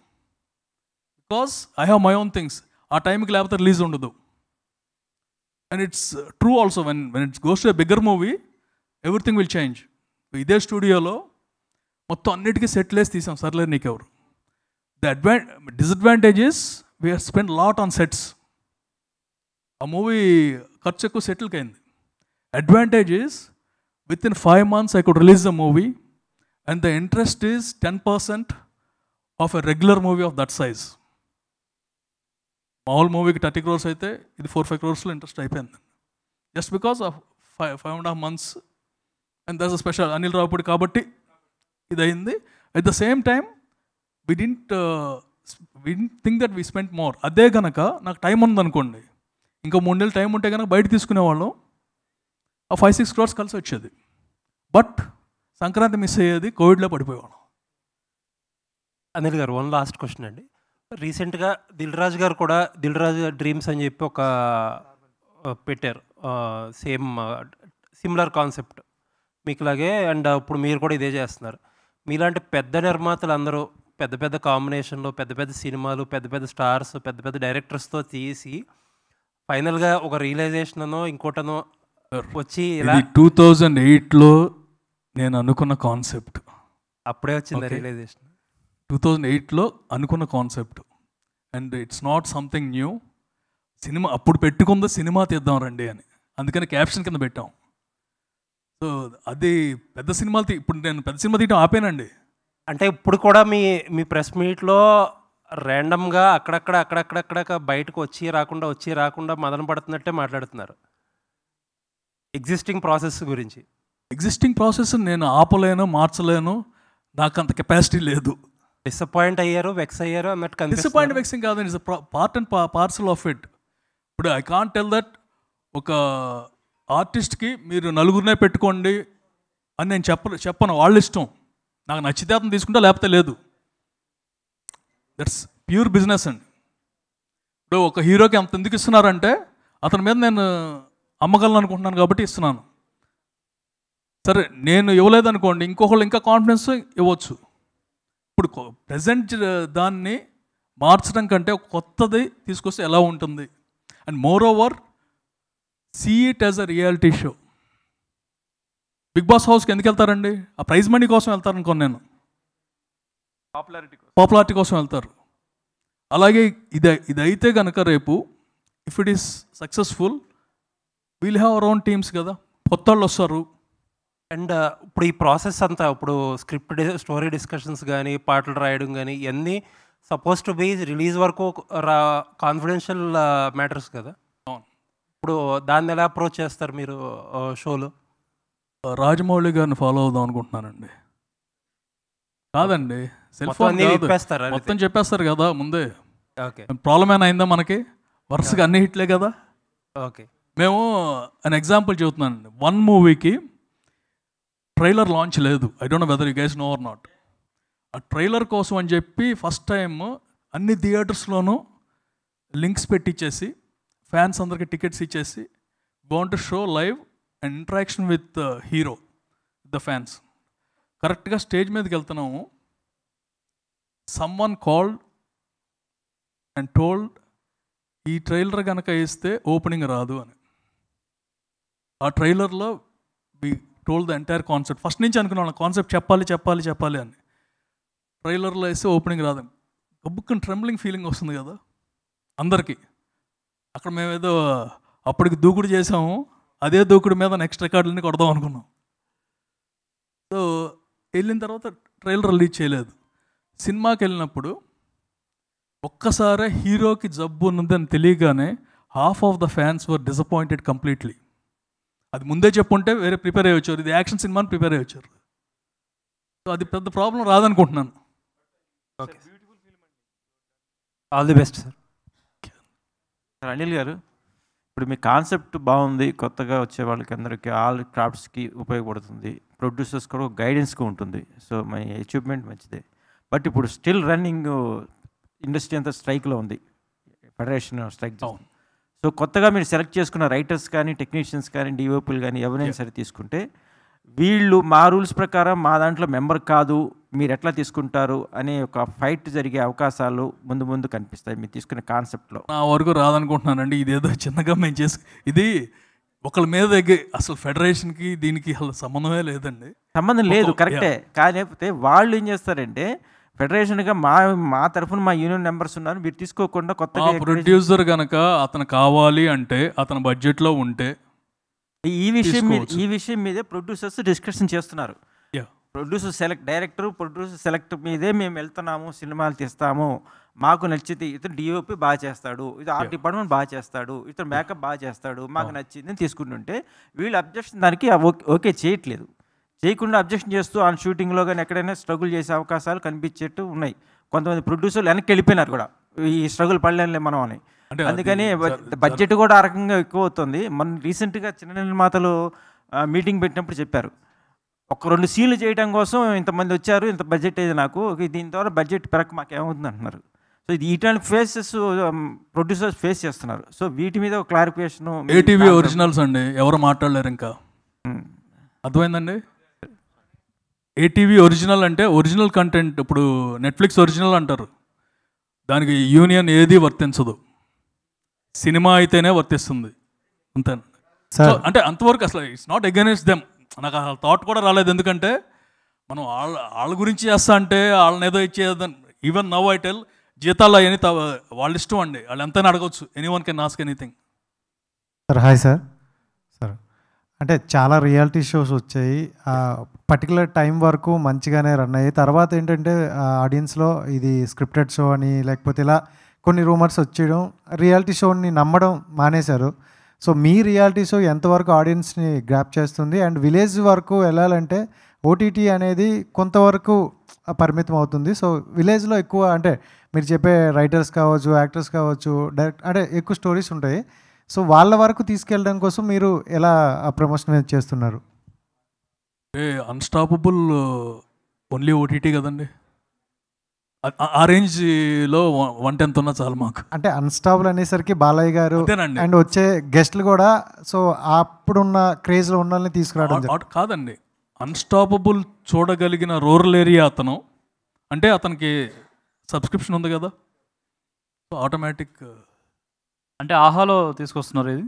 Because I have my own things. ఆ టైంకి లేకపోతే రిలీజ్ ఉండదు. And it's true also when it's goes to a bigger movie everything will change. ఇదే స్టూడియోలో మొత్తం అన్నిటికీ సెటిల్ వేసి తీసాం, సర్లే నీకెవరు. Disadvantage is we have spend lot on sets. ఆ మూవీ ఖర్చు ఎక్కువ సెటిల్కి అయింది. Advantage is with in 5 months I could release the movie and the interest is 10% of a regular movie of that size. మామూలు మూవీకి 30 crores అయితే ఇది 4-5 crores interest అయిపోయింది. Just because of 5.5 months and that's special Anil Ravipudi కాబట్టి ఇది అయింది. At the same time we didn't think that we spend more. అదే కనుక నాకు టైం ఉందనుకోండి, ఇంకా 3 నెలలు టైం ఉంటే కనుక బయట తీసుకునేవాళ్ళం, ఆ 5-6 crores కలిసి వచ్చేది. బట్ సంక్రాంతి మిస్ అయ్యేది, కోవిడ్లో పడిపోయేవాళ్ళం. అనిల్ గారు, వన్ లాస్ట్ క్వశ్చన్ అండి. రీసెంట్గా దిల్ రాజు గారు కూడా దిల్ రాజు డ్రీమ్స్ అని చెప్పి ఒక పెట్టారు, సేమ్ సిమిలర్ కాన్సెప్ట్ మీకులాగే. అండ్ ఇప్పుడు మీరు కూడా ఇదే చేస్తున్నారు. మీలాంటి పెద్ద నిర్మాతలు అందరూ పెద్ద పెద్ద కాంబినేషన్లో పెద్ద పెద్ద సినిమాలు, పెద్ద పెద్ద స్టార్స్, పెద్ద పెద్ద డైరెక్టర్స్తో తీసి ఫైనల్గా ఒక రియలైజేషన్ అనో ఇంకోటనో వచ్చి ఇలా 2008లో నేను అనుకున్న కాన్సెప్ట్, అప్పుడే వచ్చింది రియలైజేషన్. 2008లో అనుకున్న concept and it's not something new. Cinema అప్పుడు పెట్టుకుందో సినిమా తీద్దాం రండి అని, అందుకని క్యాప్షన్ కింద పెట్టాం. సో అది పెద్ద సినిమాలు ఇప్పుడు నేను పెద్ద సినిమా తీయటం ఆపేనండి. అంటే ఇప్పుడు కూడా మీ ప్రెస్ మీట్లో ర్యాండమ్గా అక్కడక్కడ బయటకు వచ్చి రాకుండా మదన పడుతున్నట్టే మాట్లాడుతున్నారు ఎగ్జిస్టింగ్ ప్రాసెస్ గురించి. ఎగ్జిస్టింగ్ ప్రాసెస్ నేను ఆపలేను, మార్చలేను, నాకు అంత కెపాసిటీ లేదు. డిసప్పాయింట్ అయ్యారు, వెక్స్ అయ్యారు అన్నట్టు. డిసప్పాయింట్ వెక్సింగ్ కాదండి, it's part and parcel of it. ఇప్పుడు ఐ కాంట్ టెల్ దట్ ఒక ఆర్టిస్ట్కి మీరు నలుగురినే పెట్టుకోండి అని నేను చెప్పను, వాళ్ళ ఇష్టం. నాకు నచ్చితే అతను తీసుకుంటా, లేకపోతే లేదు. దట్స్ ప్యూర్ బిజినెస్ అండి. ఇప్పుడు ఒక హీరోకి అంత ఎందుకు ఇస్తున్నారంటే అతని మీద నేను అమ్మగలను అనుకుంటున్నాను కాబట్టి ఇస్తున్నాను. సరే నేను ఇవ్వలేదనుకోండి, ఇంకొకళ్ళు ఇంకా కాన్ఫిడెన్స్ ఇవ్వచ్చు. ఇప్పుడు ప్రజెంట్ దాన్ని మార్చడం కంటే ఒక కొత్తది తీసుకొస్తే ఎలా ఉంటుంది. And moreover see it as a reality show. Bigg Boss హౌస్కి ఎందుకు వెళ్తారండి? ఆ ప్రైజ్ మనీ కోసం వెళ్తారు అనుకోను నేను, పాపులారిటీ కోసం వెళ్తారు. అలాగే ఇదైతే కనుక రేపు if it is successful we'll have our own teams కదా, కొత్త వాళ్ళు వస్తారు. అండ్ ఇప్పుడు ఈ ప్రాసెస్ అంతా, ఇప్పుడు స్క్రిప్ట్ స్టోరీ డిస్కషన్స్ కానీ, పాటలు రాయడం కానీ, ఇవన్నీ సపోజ్ టు బీ రిలీజ్ వరకు కాన్ఫిడెన్షియల్ మ్యాటర్స్ కదా. ఇప్పుడు దాన్ని ఎలా అప్రోచ్ చేస్తారు మీరు షోలో? రాజమౌళి గారిని ఫాలో అవుదాం అనుకుంటున్నానండి. కాదండి, సెల్ ఫోన్ మొత్తం చెప్పేస్తారు కదా ముందే. ఓకే, ప్రాబ్లం ఏమైనా అయిందా మనకి? వరుసగా అన్ని హిట్లే కదా. ఓకే, మేము అన్ ఎగ్జాంపుల్ చెబుతున్నానండి. 1 మూవీకి ట్రైలర్ లాంచ్ లేదు. I don't know whether you guys know or not. ఆ ట్రైలర్ కోసం అని చెప్పి ఫస్ట్ టైం అన్ని థియేటర్స్లోనూ లింక్స్ పెట్టించేసి ఫ్యాన్స్ అందరికి టికెట్స్ ఇచ్చేసి want to show live and interaction with hero, the fans. కరెక్ట్గా స్టేజ్ మీదకి వెళ్తున్నాము, సమ్వన్ కాల్డ్ అండ్ టోల్డ్ ఈ ట్రైలర్ కనుక వేస్తే ఓపెనింగ్ రాదు అని. ఆ ట్రైలర్లో we told the entire concept. First నుంచి అనుకున్నాను కాన్సెప్ట్ చెప్పాలి అని. ట్రైలర్లో వేస్తే ఓపెనింగ్ రాదు. గబ్బుక్కని ట్రెంబ్లింగ్ ఫీలింగ్ వస్తుంది కదా అందరికీ. అక్కడ మేమేదో అప్పటికి దూకుడు చేసాము, అదే దూకుడు మీద నెక్స్ట్ రికార్డులన్నీ కొడదాం అనుకున్నాం. సో వెళ్ళిన తర్వాత ట్రైలర్ రిలీజ్ చేయలేదు. సినిమాకి వెళ్ళినప్పుడు ఒక్కసారి హీరోకి జబ్బు ఉన్నదని తెలియగానే half of the fans were disappointed completely. అది ముందే చెప్పుంటే వేరే ప్రిపేర్ అయ్యి వచ్చారు, ఇది యాక్షన్ సినిమాని ప్రిపేర్ అయ్యి వచ్చారు. సో అది పెద్ద ప్రాబ్లం రాదనుకుంటున్నాను. Okay, all the best sir. Sir Anil garu, ఇప్పుడు మీ కాన్సెప్ట్ బాగుంది, కొత్తగా వచ్చే వాళ్ళకి అందరికీ ఆల్ క్రాఫ్ట్స్కి ఉపయోగపడుతుంది, ప్రొడ్యూసర్స్ కూడా గైడెన్స్గా ఉంటుంది. సో మై అచీవ్మెంట్ మంచిదే. బట్ ఇప్పుడు స్టిల్ రన్నింగ్ ఇండస్ట్రీ అంతా స్ట్రైక్లో ఉంది, ఫెడరేషన్ స్ట్రైక్. సో కొత్తగా మీరు సెలెక్ట్ చేసుకున్న రైటర్స్ కానీ, టెక్నీషియన్స్ కానీ, డిఓపీలు కానీ ఎవరైనా సరే తీసుకుంటే వీళ్ళు మా రూల్స్ ప్రకారం మా దాంట్లో మెంబర్ కాదు, మీరు ఎట్లా తీసుకుంటారు అనే ఒక ఫైట్ జరిగే అవకాశాలు ముందు కనిపిస్తాయి మీరు తీసుకునే కాన్సెప్ట్లో. నా వరకు రాదనుకుంటున్నానండి. ఇదేదో చిన్నగా మేము ఇది ఒకళ్ళ మీద అసలు ఫెడరేషన్కి దీనికి అసలు సంబంధమే లేదండి. సంబంధం లేదు, కరెక్టే. కాకపోతే వాళ్ళు ఏం చేస్తారంటే ఫెడరేషన్గా మా తరఫున మా యూనియన్ మెంబర్స్ ఉన్నారు, మీరు తీసుకోకుండా కొత్తగా ప్రొడ్యూసర్ కనుక అతను కావాలి అంటే అతని బడ్జెట్లో ఉంటే ఈ విషయం మీదే ప్రొడ్యూసర్స్ డిస్కషన్ చేస్తున్నారు. ప్రొడ్యూసర్ సెలెక్ట్ మీదే మేము వెళ్తున్నాము, సినిమాలు తీస్తాము, మాకు నచ్చితే ఇతను డిఓపి బాగా చేస్తాడు, ఇది ఆర్ట్ డిపార్ట్మెంట్ బాగా చేస్తాడు, ఇతను మేకప్ బాగా చేస్తాడు, మాకు నచ్చింది తీసుకుంటుంటే వీళ్ళు అబ్జెక్షన్ దానికి ఓకే చేయట్లేదు. చేయకుండా అబ్జెక్షన్ చేస్తూ ఆ షూటింగ్లో కానీ ఎక్కడైనా స్ట్రగుల్ చేసే అవకాశాలు కనిపించేట్టు ఉన్నాయి. కొంతమంది ప్రొడ్యూసర్లు వెనక్కి వెళ్ళిపోయినారు కూడా, ఈ స్ట్రగుల్ పడలేనులే మనం అని. అందుకని బడ్జెట్ కూడా ఆ రకంగా ఎక్కువ అవుతుంది. మన రీసెంట్గా చిన్న నిర్మాతలు మీటింగ్ పెట్టినప్పుడు చెప్పారు, ఒక 2 సీన్లు చేయడం కోసం ఇంతమంది వచ్చారు, ఇంత బడ్జెట్ అయ్యేది నాకు, దీని ద్వారా బడ్జెట్ పెరగ మాకు ఏమవుతుంది అంటున్నారు. సో ఇది ఇట్లాంటి ఫేసెస్ ప్రొడ్యూసర్స్ ఫేస్ చేస్తున్నారు. సో వీటి మీద ఒక క్లారిఫికేషన్. ఏటీవీ ఒరిజినల్స్ అండి, ఎవరు మాట్లాడలేరు ఇంకా, అర్థమైందండి. ఏటీవీ ఒరిజినల్ అంటే ఒరిజినల్ కంటెంట్. ఇప్పుడు నెట్ఫ్లిక్స్ ఒరిజినల్ అంటారు, దానికి యూనియన్ ఏది వర్తించదు, సినిమా అయితేనే వర్తిస్తుంది అంతే. సో అంటే అంతవరకు అసలు ఇట్స్ నాట్ అగైనెస్ట్ దెమ్. నాకు అసలు థాట్ కూడా రాలేదు, ఎందుకంటే మనం వాళ్ళ గురించి చేస్తా అంటే వాళ్ళని ఏదో ఇచ్చేదని. ఈవెన్ నవ్ ఐ టెల్, జీతాలు అవన్నీ వాళ్ళ ఇష్టం అండి, వాళ్ళు ఎంతైనా అడగవచ్చు, anyone can ask anything. Sir hi sir. అంటే చాలా రియాలిటీ షోస్ వచ్చాయి, పర్టికులర్ టైం వరకు మంచిగానే రన్ అయ్యాయి. తర్వాత ఏంటంటే ఆడియన్స్లో ఇది స్క్రిప్టెడ్ షో అని లేకపోతే ఇలా కొన్ని రూమర్స్ వచ్చేయడం, రియాలిటీ షోని నమ్మడం మానేశారు. సో మీ రియాలిటీ షో ఎంతవరకు ఆడియన్స్ని గ్రాప్ చేస్తుంది? అండ్ విలేజ్ వరకు వెళ్ళాలంటే ఓటీటీ అనేది కొంతవరకు పరిమితం అవుతుంది. సో విలేజ్లో ఎక్కువ అంటే మీరు చెప్పే రైటర్స్ కావచ్చు, యాక్టర్స్ కావచ్చు, డైరెక్ట్ అంటే ఎక్కువ స్టోరీస్ ఉంటాయి. సో వాళ్ళ వరకు తీసుకెళ్ళడం కోసం మీరు ఎలా ప్రమోషన్ చేస్తున్నారు? అన్స్టాపబుల్ ఓన్లీ ఓటీటీ కదండి, ఆ రేంజ్లో 1/10 ఉన్నా చాలు మాకు. అంటే అన్స్టాపబుల్ అనేసరికి బాలయ్య గారు అండ్ వచ్చే గెస్ట్లు కూడా సో అప్పుడున్న క్రేజ్లో ఉన్న వాళ్ళని తీసుకురావడం కాదండి. అన్స్టాపబుల్ చూడగలిగిన రూరల్ ఏరియా అతను అంటే అతనికి సబ్స్క్రిప్షన్ ఉంది కదా, సో ఆటోమేటిక్. అంటే ఆహాలో తీసుకొస్తున్నారు ఇది?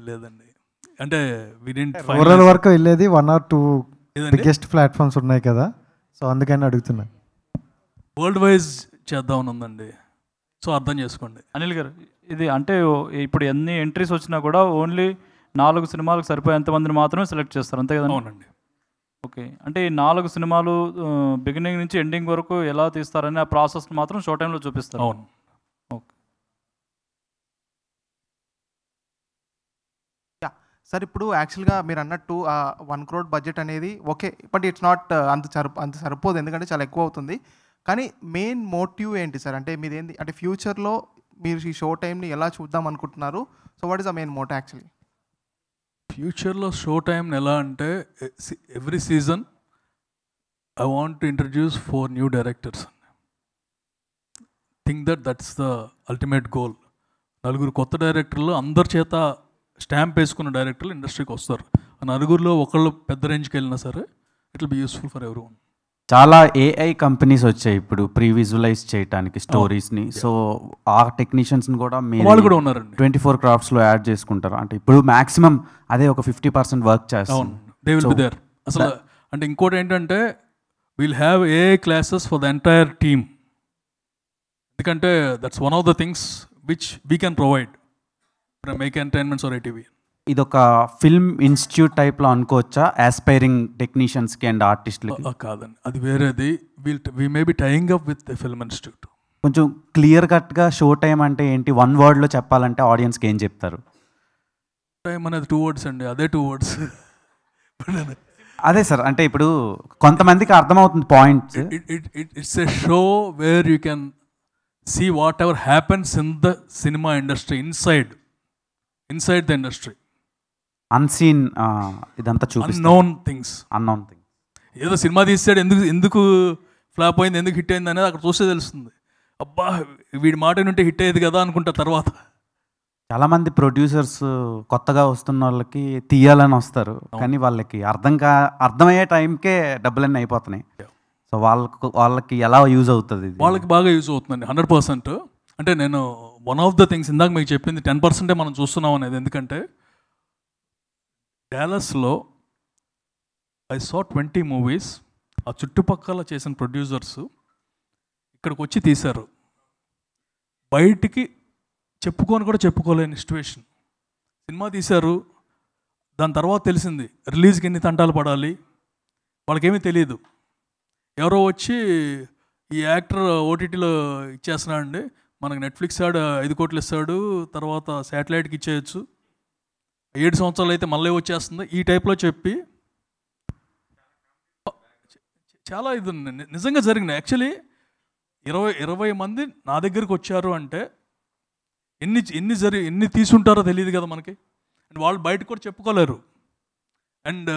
లేదండి, అంటే రూరల్ వరకు వెళ్ళేది 1 or 2 బిగ్గెస్ట్ ప్లాట్ఫామ్స్ ఉన్నాయి కదా, సో అందుకని అడుగుతున్నా. వరల్డ్ వైజ్ చేద్దామని ఉందండి, సో అర్థం చేసుకోండి. అనిల్ గారు, ఇది అంటే ఇప్పుడు ఎన్ని ఎంట్రీస్ వచ్చినా కూడా ఓన్లీ 4 సినిమాలకు సరిపోయేంతమందిని మాత్రమే సెలెక్ట్ చేస్తారు, అంతే కదండి? అవునండి. ఓకే, అంటే ఈ 4 సినిమాలు బిగినింగ్ నుంచి ఎండింగ్ వరకు ఎలా తీస్తారని ఆ ప్రాసెస్ మాత్రం షో టైంలో చూపిస్తారు. అవును. ఓకే సార్, ఇప్పుడు యాక్చువల్గా మీరు అన్నట్టు 1 crore బడ్జెట్ అనేది ఓకే, బట్ ఇట్స్ నాట్ అంత సరిపోదు, ఎందుకంటే చాలా ఎక్కువ అవుతుంది. కానీ మెయిన్ మోటివ్ ఏంటి సార్? అంటే మీదేంటి అంటే ఫ్యూచర్లో మీరు ఈ షో టైంని ఎలా చూద్దాం అనుకుంటున్నారు? So what is the main motive actually? ఫ్యూచర్లో షో టైంని ఎలా అంటే every season I want to introduce 4 new directors. Think that's the ultimate goal. 4 కొత్త డైరెక్టర్లు, అందరి చేత స్టాంప్ వేసుకున్న డైరెక్టర్లు ఇండస్ట్రీకి వస్తారు. ఆ 4 ఒకళ్ళు పెద్ద రేంజ్కి వెళ్ళినా సరే it will be useful for everyone. చాలా ఏఐ కంపెనీస్ వచ్చాయి ఇప్పుడు ప్రీ విజువలైజ్ చేయడానికి స్టోరీస్ని. సో ఆ టెక్నీషియన్స్ని కూడా వాళ్ళు కూడా ఉన్నారండి. 24 Craftsలో యాడ్ చేసుకుంటారు. అంటే ఇప్పుడు మ్యాక్సిమం అదే ఒక 50% వర్క్ చేస్తాం. They will be there. అసలు అంటే ఇంకోటి ఏంటంటే will have AI classes for the entire team. ఎందుకంటే that's one of the things which we can provide from make entertainments or ATV. ఇదొక ఫిల్మ్ ఇన్స్టిట్యూట్ టైప్లో అనుకోవచ్చా ఆస్పైరింగ్ టెక్నీషియన్స్కి అండ్ ఆర్టిస్టులకి? కాదండి, అది వేరేది. We may be tying up with film institute. కొంచెం క్లియర్ కట్గా షో టైం అంటే ఏంటి, 1 wordలో చెప్పాలంటే ఆడియన్స్కి ఏం చెప్తారు? టైం అనేది 2 words అండి, అదే 2 words. అదే సార్, అంటే ఇప్పుడు కొంతమందికి అర్థమవుతుంది points. It's a show where you can see whatever happens in the cinema industry, inside the industry. Unseen ఇదంతా అన్నోన్ థింగ్స్. ఏదో సినిమా తీసాడు, ఎందుకు ఫ్లాప్ అయింది, ఎందుకు హిట్ అయింది అనేది అక్కడ చూస్తే తెలుస్తుంది. అబ్బా వీడి మాట నుంటే హిట్ అయ్యేది కదా అనుకుంటా. తర్వాత చాలామంది ప్రొడ్యూసర్స్ కొత్తగా వస్తున్న వాళ్ళకి తీయాలని వస్తారు, కానీ వాళ్ళకి అర్థమయ్యే టైంకే డబ్బులన్నీ అయిపోతున్నాయి. సో వాళ్ళకి ఎలా యూజ్ అవుతుంది? వాళ్ళకి బాగా యూజ్ అవుతుందండి, 100%. అంటే నేను వన్ ఆఫ్ ద థింగ్స్ ఇందాక మీకు చెప్పింది 10% మనం చూస్తున్నాం అనేది. ఎందుకంటే డాలస్లో ఐ సా 20 movies. ఆ చుట్టుపక్కల చేసిన ప్రొడ్యూసర్స్ ఇక్కడికి వచ్చి తీశారు. బయటికి చెప్పుకొని కూడా చెప్పుకోలేని సిచ్యువేషన్. సినిమా తీశారు, దాని తర్వాత తెలిసింది రిలీజ్కి ఎన్ని తంటాలు పడాలి, వాళ్ళకేమీ తెలియదు. ఎవరో వచ్చి ఈ యాక్టర్ ఓటీటీలో ఇచ్చేస్తున్నాడండి, మనకు నెట్ఫ్లిక్స్ ఆడు 5 కోట్లు ఇస్తాడు, తర్వాత శాటిలైట్కి ఇచ్చేయచ్చు, 7 సంవత్సరాలు అయితే మళ్ళీ వచ్చేస్తుంది, ఈ టైప్లో చెప్పి చాలా ఇది నిజంగా జరిగినాయి. యాక్చువల్లీ 20 మంది నా దగ్గరికి వచ్చారు అంటే ఎన్ని తీసుంటారో తెలియదు కదా మనకి. అండ్ వాళ్ళు బయటకు కూడా చెప్పుకోలేరు. అండ్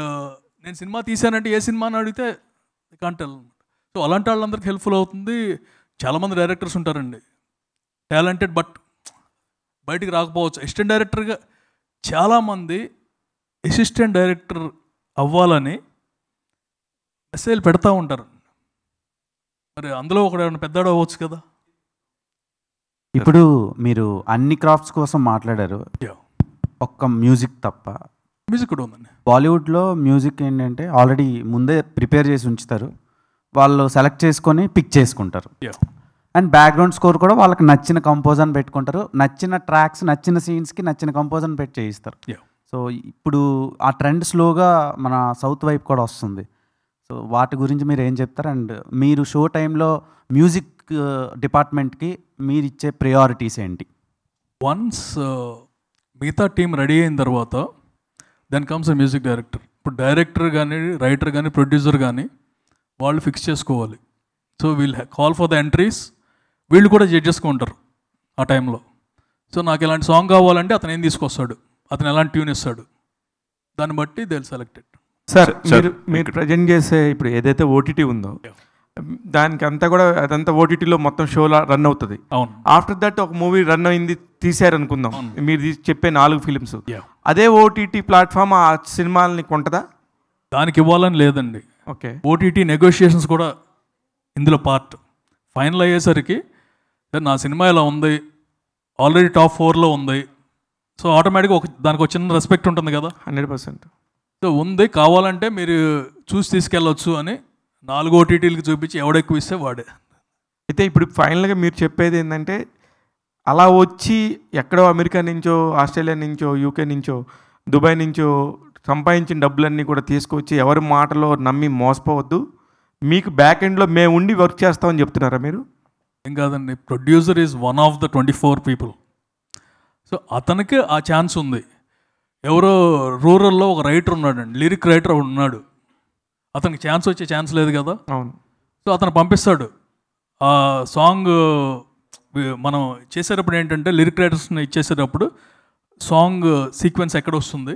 నేను సినిమా తీశానంటే ఏ సినిమా అని అడిగితే కాంట్ టెల్ అనమాట. సో అలాంటి వాళ్ళందరికీ హెల్ప్ఫుల్ అవుతుంది. చాలామంది డైరెక్టర్స్ ఉంటారండి టాలెంటెడ్, బట్ బయటికి రాకపోవచ్చు. అసిస్టెంట్ డైరెక్టర్గా చాలామంది అసిస్టెంట్ డైరెక్టర్ అవ్వాలని మెసేజ్లు పెడతా ఉంటారు. మరి అందులో ఒకడు పెద్దవాడు అవ్వచ్చు కదా. ఇప్పుడు మీరు అన్ని క్రాఫ్ట్స్ కోసం మాట్లాడారు, ఒక్క మ్యూజిక్ తప్ప. మ్యూజిక్ కూడా ఉందండి. బాలీవుడ్లో మ్యూజిక్ ఏంటంటే ఆల్రెడీ ముందే ప్రిపేర్ చేసి ఉంచుతారు, వాళ్ళు సెలెక్ట్ చేసుకొని పిక్ చేసుకుంటారు. అండ్ బ్యాక్గ్రౌండ్ స్కోర్ కూడా వాళ్ళకి నచ్చిన కంపోజర్ని పెట్టుకుంటారు, నచ్చిన ట్రాక్స్ నచ్చిన సీన్స్కి నచ్చిన కంపోజర్ని పెట్టి చేయిస్తారు. సో ఇప్పుడు ఆ ట్రెండ్ స్లోగా మన సౌత్ వైపు కూడా వస్తుంది. సో వాటి గురించి మీరు ఏం చెప్తారు? అండ్ మీరు షో టైంలో మ్యూజిక్ డిపార్ట్మెంట్కి మీరు ఇచ్చే ప్రయారిటీస్ ఏంటి? వన్స్ మిగతా టీం రెడీ అయిన తర్వాత then comes a music director. ఇప్పుడు డైరెక్టర్ కానీ రైటర్ కానీ ప్రొడ్యూసర్ కానీ వాళ్ళు ఫిక్స్ చేసుకోవాలి. So we'll call for the entries, వీళ్ళు కూడా జడ్జెస్కుంటారు ఆ టైంలో. సో నాకు ఇలాంటి సాంగ్ కావాలంటే అతను ఏం తీసుకొస్తాడు, అతను ఎలాంటి ట్యూన్ ఇస్తాడు, దాన్ని బట్టి దే విల్ సెలెక్టెడ్. సార్ మీరు ప్రజెంట్ చేసే ఇప్పుడు ఏదైతే ఓటీటీ ఉందో దానికి అంతా కూడా అదంతా ఓటీటీలో మొత్తం షోలా రన్ అవుతుంది. అవును. ఆఫ్టర్ దట్ ఒక మూవీ రన్ అయింది తీసారనుకుందాం, మీరు చెప్పే 4 ఫిలిమ్స్, అదే ఓటీటీ ప్లాట్ఫామ్ ఆ సినిమాలని కొంటదా? దానికి ఇవ్వాలని లేదండి. ఓకే. ఓటీటీ నెగోషియేషన్స్ కూడా ఇందులో పార్ట్. ఫైనల్ అయ్యేసరికి నా సినిమా ఇలా ఉంది, ఆల్రెడీ టాప్ 4లో ఉంది, సో ఆటోమేటిక్గా దానికి ఒక చిన్న రెస్పెక్ట్ ఉంటుంది కదా. 100%. సో ఉంది, కావాలంటే మీరు చూసి తీసుకెళ్ళొచ్చు అని 4 ఓటీటీలకు చూపించి ఎవడెక్కువ ఇస్తే వాడే. అయితే ఇప్పుడు ఫైనల్గా మీరు చెప్పేది ఏంటంటే అలా వచ్చి ఎక్కడో అమెరికా నుంచో ఆస్ట్రేలియా నుంచో యూకే నుంచో దుబాయ్ నుంచో సంపాదించిన డబ్బులన్నీ కూడా తీసుకొచ్చి ఎవరి మాటలో నమ్మి మోసపోవద్దు, మీకు బ్యాక్ ఎండ్లో మేము ఉండి వర్క్ చేస్తామని చెప్తున్నారా మీరు? ఏం కాదండి, producer is one of the 24 people. So అతనికి ఆ ఛాన్స్ ఉంది. ఎవరో రూరల్లో ఒక రైటర్ ఉన్నాడండి, లిరిక్ రైటర్ ఉన్నాడు, అతనికి ఛాన్స్ వచ్చే ఛాన్స్ లేదు కదా. అవును. సో అతను పంపిస్తాడు ఆ సాంగ్. మనం చేసేటప్పుడు ఏంటంటే లిరిక్ రైటర్స్ని ఇచ్చేసేటప్పుడు సాంగ్ సీక్వెన్స్ ఎక్కడ వస్తుంది,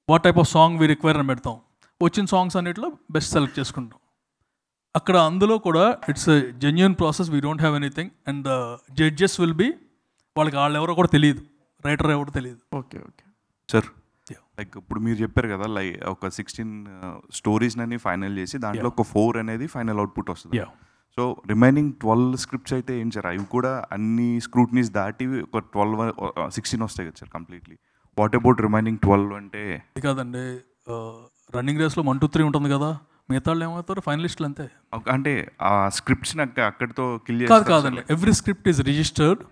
what type of song we require అని పెడతాం. వచ్చిన సాంగ్స్ అన్నిటిలో బెస్ట్ సెలెక్ట్ చేసుకుంటాం. అక్కడ అందులో కూడా it's a genuine process, we don't have anything. And the judges will be, వాళ్ళకి వాళ్ళు ఎవరో కూడా తెలియదు, రైటర్ ఎవరో తెలియదు. Okay okay sir. లైక్ ఇప్పుడు మీరు చెప్పారు కదా, లైక్ ఒక 16 స్టోరీస్ని ఫైనల్ చేసి దాంట్లో ఒక 4 అనేది ఫైనల్ అవుట్పుట్ వస్తుంది. సో రిమైనింగ్ 12 స్క్రిప్ట్స్ అయితే ఏం సార్, అవి కూడా అన్ని స్క్రూటనీస్ దాటి ఒక 16 వస్తాయి కదా sir completely. What about remaining 12 అంటే? కాదండి, రన్నింగ్ రేస్లో 1, 2, 3 ఉంటుంది కదా, మిగతా వాళ్ళు ఏమవుతారు ఫైనలిస్టులు అంతే. అంటే ఆ స్క్రిప్ట్స్ని అక్కడితో కిల్ కాదండి, every script is registered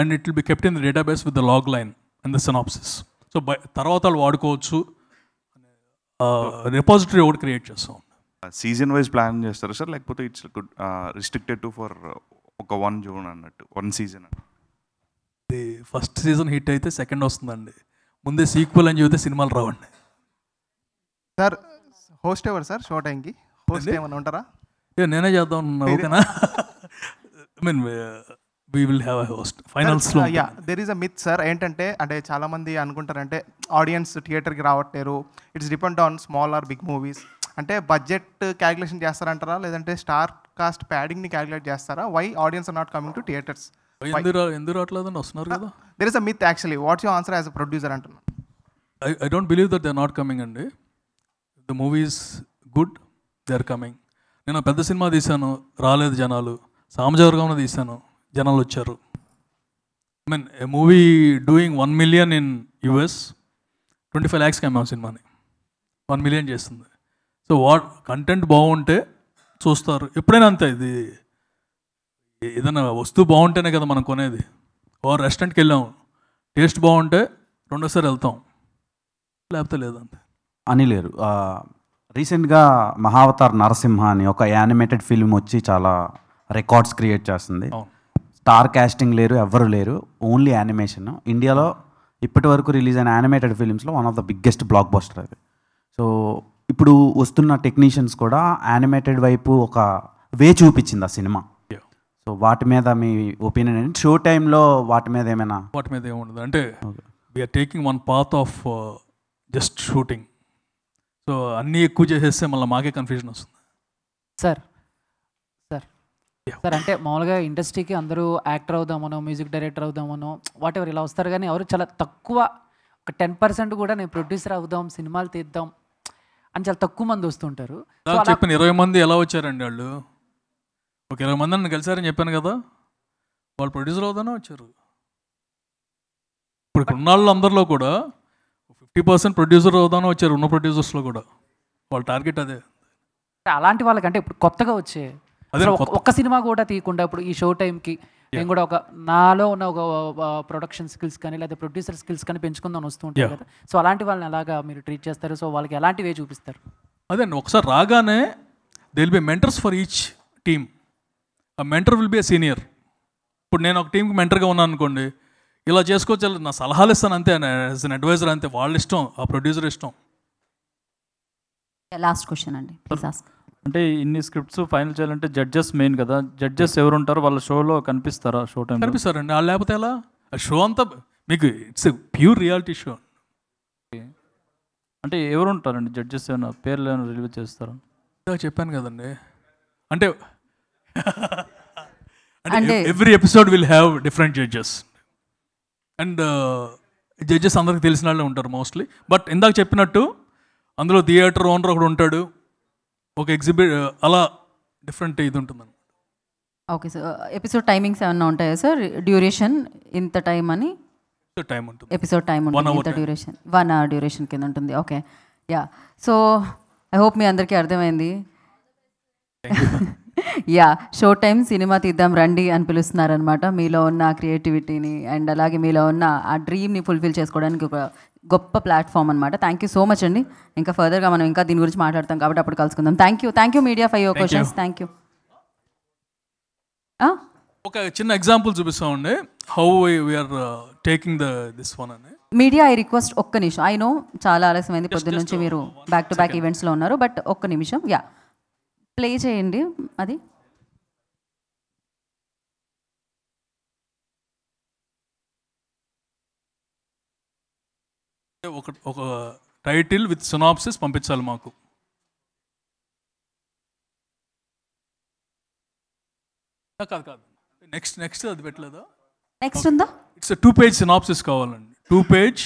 and it will be kept in the database with the log line and the synopsis. So తర్వాత వాళ్ళు వాడుకోవచ్చు, రిపాజిటరీ ఒకటి క్రియేట్ చేస్తాం. సీజన్ వైజ్ ప్లాన్ చేస్తారు సార్, లేకపోతే ఇట్స్ రిస్ట్రిక్టెడ్ టు ఫర్ ఒక 1 zone అన్నట్టు, 1 season? ఇది ఫస్ట్ సీజన్ హిట్ అయితే సెకండ్ వస్తుందండి, ముందే సీక్వెల్ అని చెబితే సినిమాలు రావండి. సార్ హోస్ట్ ఎవరు సార్ షో టైంకి? హోస్ట్ ఏమైనా ఉంటారా? నేనే చేద్దాం అనుకున్నా. ఓకేనా? I mean we will have a host finals లో. Yeah, there is a myth sir. ఏంటంటే అంటే చాలామంది అనుకుంటారంటే ఆడియన్స్ థియేటర్కి రావట్లేరు, it's depend on small or big movies. అంటే బడ్జెట్ క్యాలిక్యులేషన్ చేస్తారంటారా, లేదంటే స్టార్ కాస్ట్ ప్యాడింగ్ని క్యాలిక్యులేట్ చేస్తారా? Why audience are not coming to theatres? ఎందుకు రావట్లేదని వస్తున్నారు కదా. there is a myth actually. what's your answer as a producer అంటున్నా? I don't believe that they are not coming అండి. the movie is good, they are coming. నేను పెద్ద cinema తీశాను, రాలేదు జనాలు. సామజవర్గంలో తీశాను, జనాలు వచ్చారు. I mean A movie doing 1 million in US, 25 lakhs అమ్మాం సినిమాని, 1 million చేస్తుంది. సో కంటెంట్ బాగుంటే చూస్తారు. ఎప్పుడైనా అంతే, ఇది ఏదైనా వస్తువు బాగుంటేనే కదా మనం కొనేది. ఓ రెస్టారెంట్కి వెళ్ళాము, టేస్ట్ బాగుంటే రెండోసారి వెళ్తాం. లేకపోతే లేదంతే. అనిల్ గారు, రీసెంట్గా మహావతార్ నరసింహ అని ఒక యానిమేటెడ్ ఫిల్మ్ వచ్చి చాలా రికార్డ్స్ క్రియేట్ చేస్తుంది. స్టార్ కాస్టింగ్ లేరు, ఎవ్వరు లేరు, ఓన్లీ యానిమేషన్. ఇండియాలో ఇప్పటి వరకు రిలీజ్ అయిన యానిమేటెడ్ ఫిలిమ్స్లో one of the biggest blockbuster అది. సో ఇప్పుడు వస్తున్న టెక్నీషియన్స్ కూడా యానిమేటెడ్ వైపు ఒక వే చూపించింది ఆ సినిమా. సో వాటి మీద మీ ఒపీనియన్ ఏంటి? షో టైంలో వాటి మీద ఏమైనా? వాటి మీద ఏముండదు అంటే we are taking one path of just shooting. So అన్నీ ఎక్కువ చేసేస్తే మళ్ళీ మాకే కన్ఫ్యూజన్ వస్తుంది. సార్ అంటే మామూలుగా ఇండస్ట్రీకి అందరూ యాక్టర్ అవుదామనో మ్యూజిక్ డైరెక్టర్ అవుదామనో వాట్ ఎవర్ ఇలా వస్తారు, కానీ ఎవరు చాలా తక్కువ, ఒక 10% కూడా నేను ప్రొడ్యూసర్ అవుదాం, సినిమాలు తీద్దాం అని చాలా తక్కువ మంది వస్తుంటారు. చెప్పిన 20 మంది ఎలా వచ్చారండి? వాళ్ళు ఒక 20 మంది నన్ను కలిసారని చెప్పాను కదా, వాళ్ళు ప్రొడ్యూసర్ అవుదానే వచ్చారు. ఇప్పుడు ఉన్న వాళ్ళు అందరిలో కూడా 50% ప్రొడ్యూసర్ అవుదానే వచ్చారు. ఉన్న ప్రొడ్యూసర్స్లో కూడా వాళ్ళ టార్గెట్ అదే. అలాంటి వాళ్ళకంటే ఇప్పుడు కొత్తగా వచ్చే ఒక్క సినిమా కూడా తీయకుండా ఇప్పుడు ఈ షో టైంకి నేను కూడా ఒక నాలో ఉన్న ఒక ప్రొడక్షన్ స్కిల్స్ కానీ లేదా ప్రొడ్యూసర్ స్కిల్స్ కానీ పెంచుకుందాం వస్తూ ఉంటారు కదా. సో అలాంటి వాళ్ళని ఎలాగా మీరు ట్రీట్ చేస్తారు? సో వాళ్ళకి ఎలాంటివే చూపిస్తారు? అదే అండి, ఒకసారి రాగానే they will be mentors for each team. ఆ mentor will be a senior. ఇప్పుడు నేను ఒక టీంకి మెంటర్గా ఉన్నాను అనుకోండి, ఇలా చేసుకోవచ్చు, నా సలహాలు ఇస్తాను అంతే, యాజ్ అన్ అడ్వైజర్ అంతే. వాళ్ళ ఇష్టం, ఆ ప్రొడ్యూసర్ ఇష్టం. లాస్ట్ క్వశ్చన్ అండి, ప్లీజ్ ఆస్క్. అంటే ఇన్ని స్క్రిప్ట్స్ ఫైనల్ చేయాలంటే జడ్జెస్ మెయిన్ కదా. జడ్జెస్ ఎవరు ఉంటారో వాళ్ళ షోలో కనిపిస్తారా? Show time కనిపిస్తారండి. వాళ్ళు లేకపోతే ఎలా? ఆ షో అంతా మీకు it's a pure reality show. అంటే ఎవరు ఉంటారండి జడ్జెస్? ఏమైనా పేర్లు ఏమైనా రిలీవ్ చేస్తారా? చెప్పాను కదండి, అంటే every episode will have different judges. And judges అందరికి తెలిసిన వాళ్ళే ఉంటారు మోస్ట్లీ. బట్ ఇందాక చెప్పినట్టు అందులో థియేటర్ ఓనర్ ఒకడు ఉంటాడు, ఒక ఎగ్జిబిట్, అలా డిఫరెంట్ ఇది ఉంటుంది. ఓకే సార్, ఎపిసోడ్ టైమింగ్స్ ఏమన్నా ఉంటాయా సార్? డ్యూరేషన్ ఇంత టైం అని టైం ఉంటుంది, ఎపిసోడ్ టైం ఉంటుంది, ఇంత డ్యూరేషన్ 1 hour డ్యూరేషన్ కింద ఉంటుంది. Okay, yeah. So I hope మీ అందరికీ అర్థమైంది. యా, షో టైం సినిమా తీద్దాం రండి అని పిలుస్తున్నారనమాట. మీలో ఉన్న క్రియేటివిటీని అండ్ అలాగే మీలో ఉన్న ఆ డ్రీమ్ని ఫుల్ఫిల్ చేసుకోవడానికి ఒక గొప్ప ప్లాట్ఫామ్ అనమాట. థ్యాంక్ యూ సో మచ్ అండి. ఇంకా ఫర్దర్గా మనం ఇంకా దీని గురించి మాట్లాడతాం కాబట్టి అప్పుడు కలుసుకుందాం. Thank you media for your questions. Thank you. ఒక చిన్న ఎగ్జాంపుల్ చూపిస్తామండి, how we are taking this one అని. మీడియా, ఐ రిక్వెస్ట్ ఒక్క నిమిషం. ఐ నో చాలా ఆలస్యమైంది, పొద్దున్న నుంచి మీరు బ్యాక్ టు బ్యాక్ ఈవెంట్స్లో ఉన్నారు, బట్ ఒక్క నిమిషం. యా, ప్లే చేయండి అది. ఒక టైటిల్ విత్ సినాప్సిస్ పంపించాలి మాకు. కాదు, నెక్స్ట్ అది పెట్టలేదా? నెక్స్ట్ ఉందా? ఇట్స్ 2 page సినాప్సిస్ కావాలండి. 2 page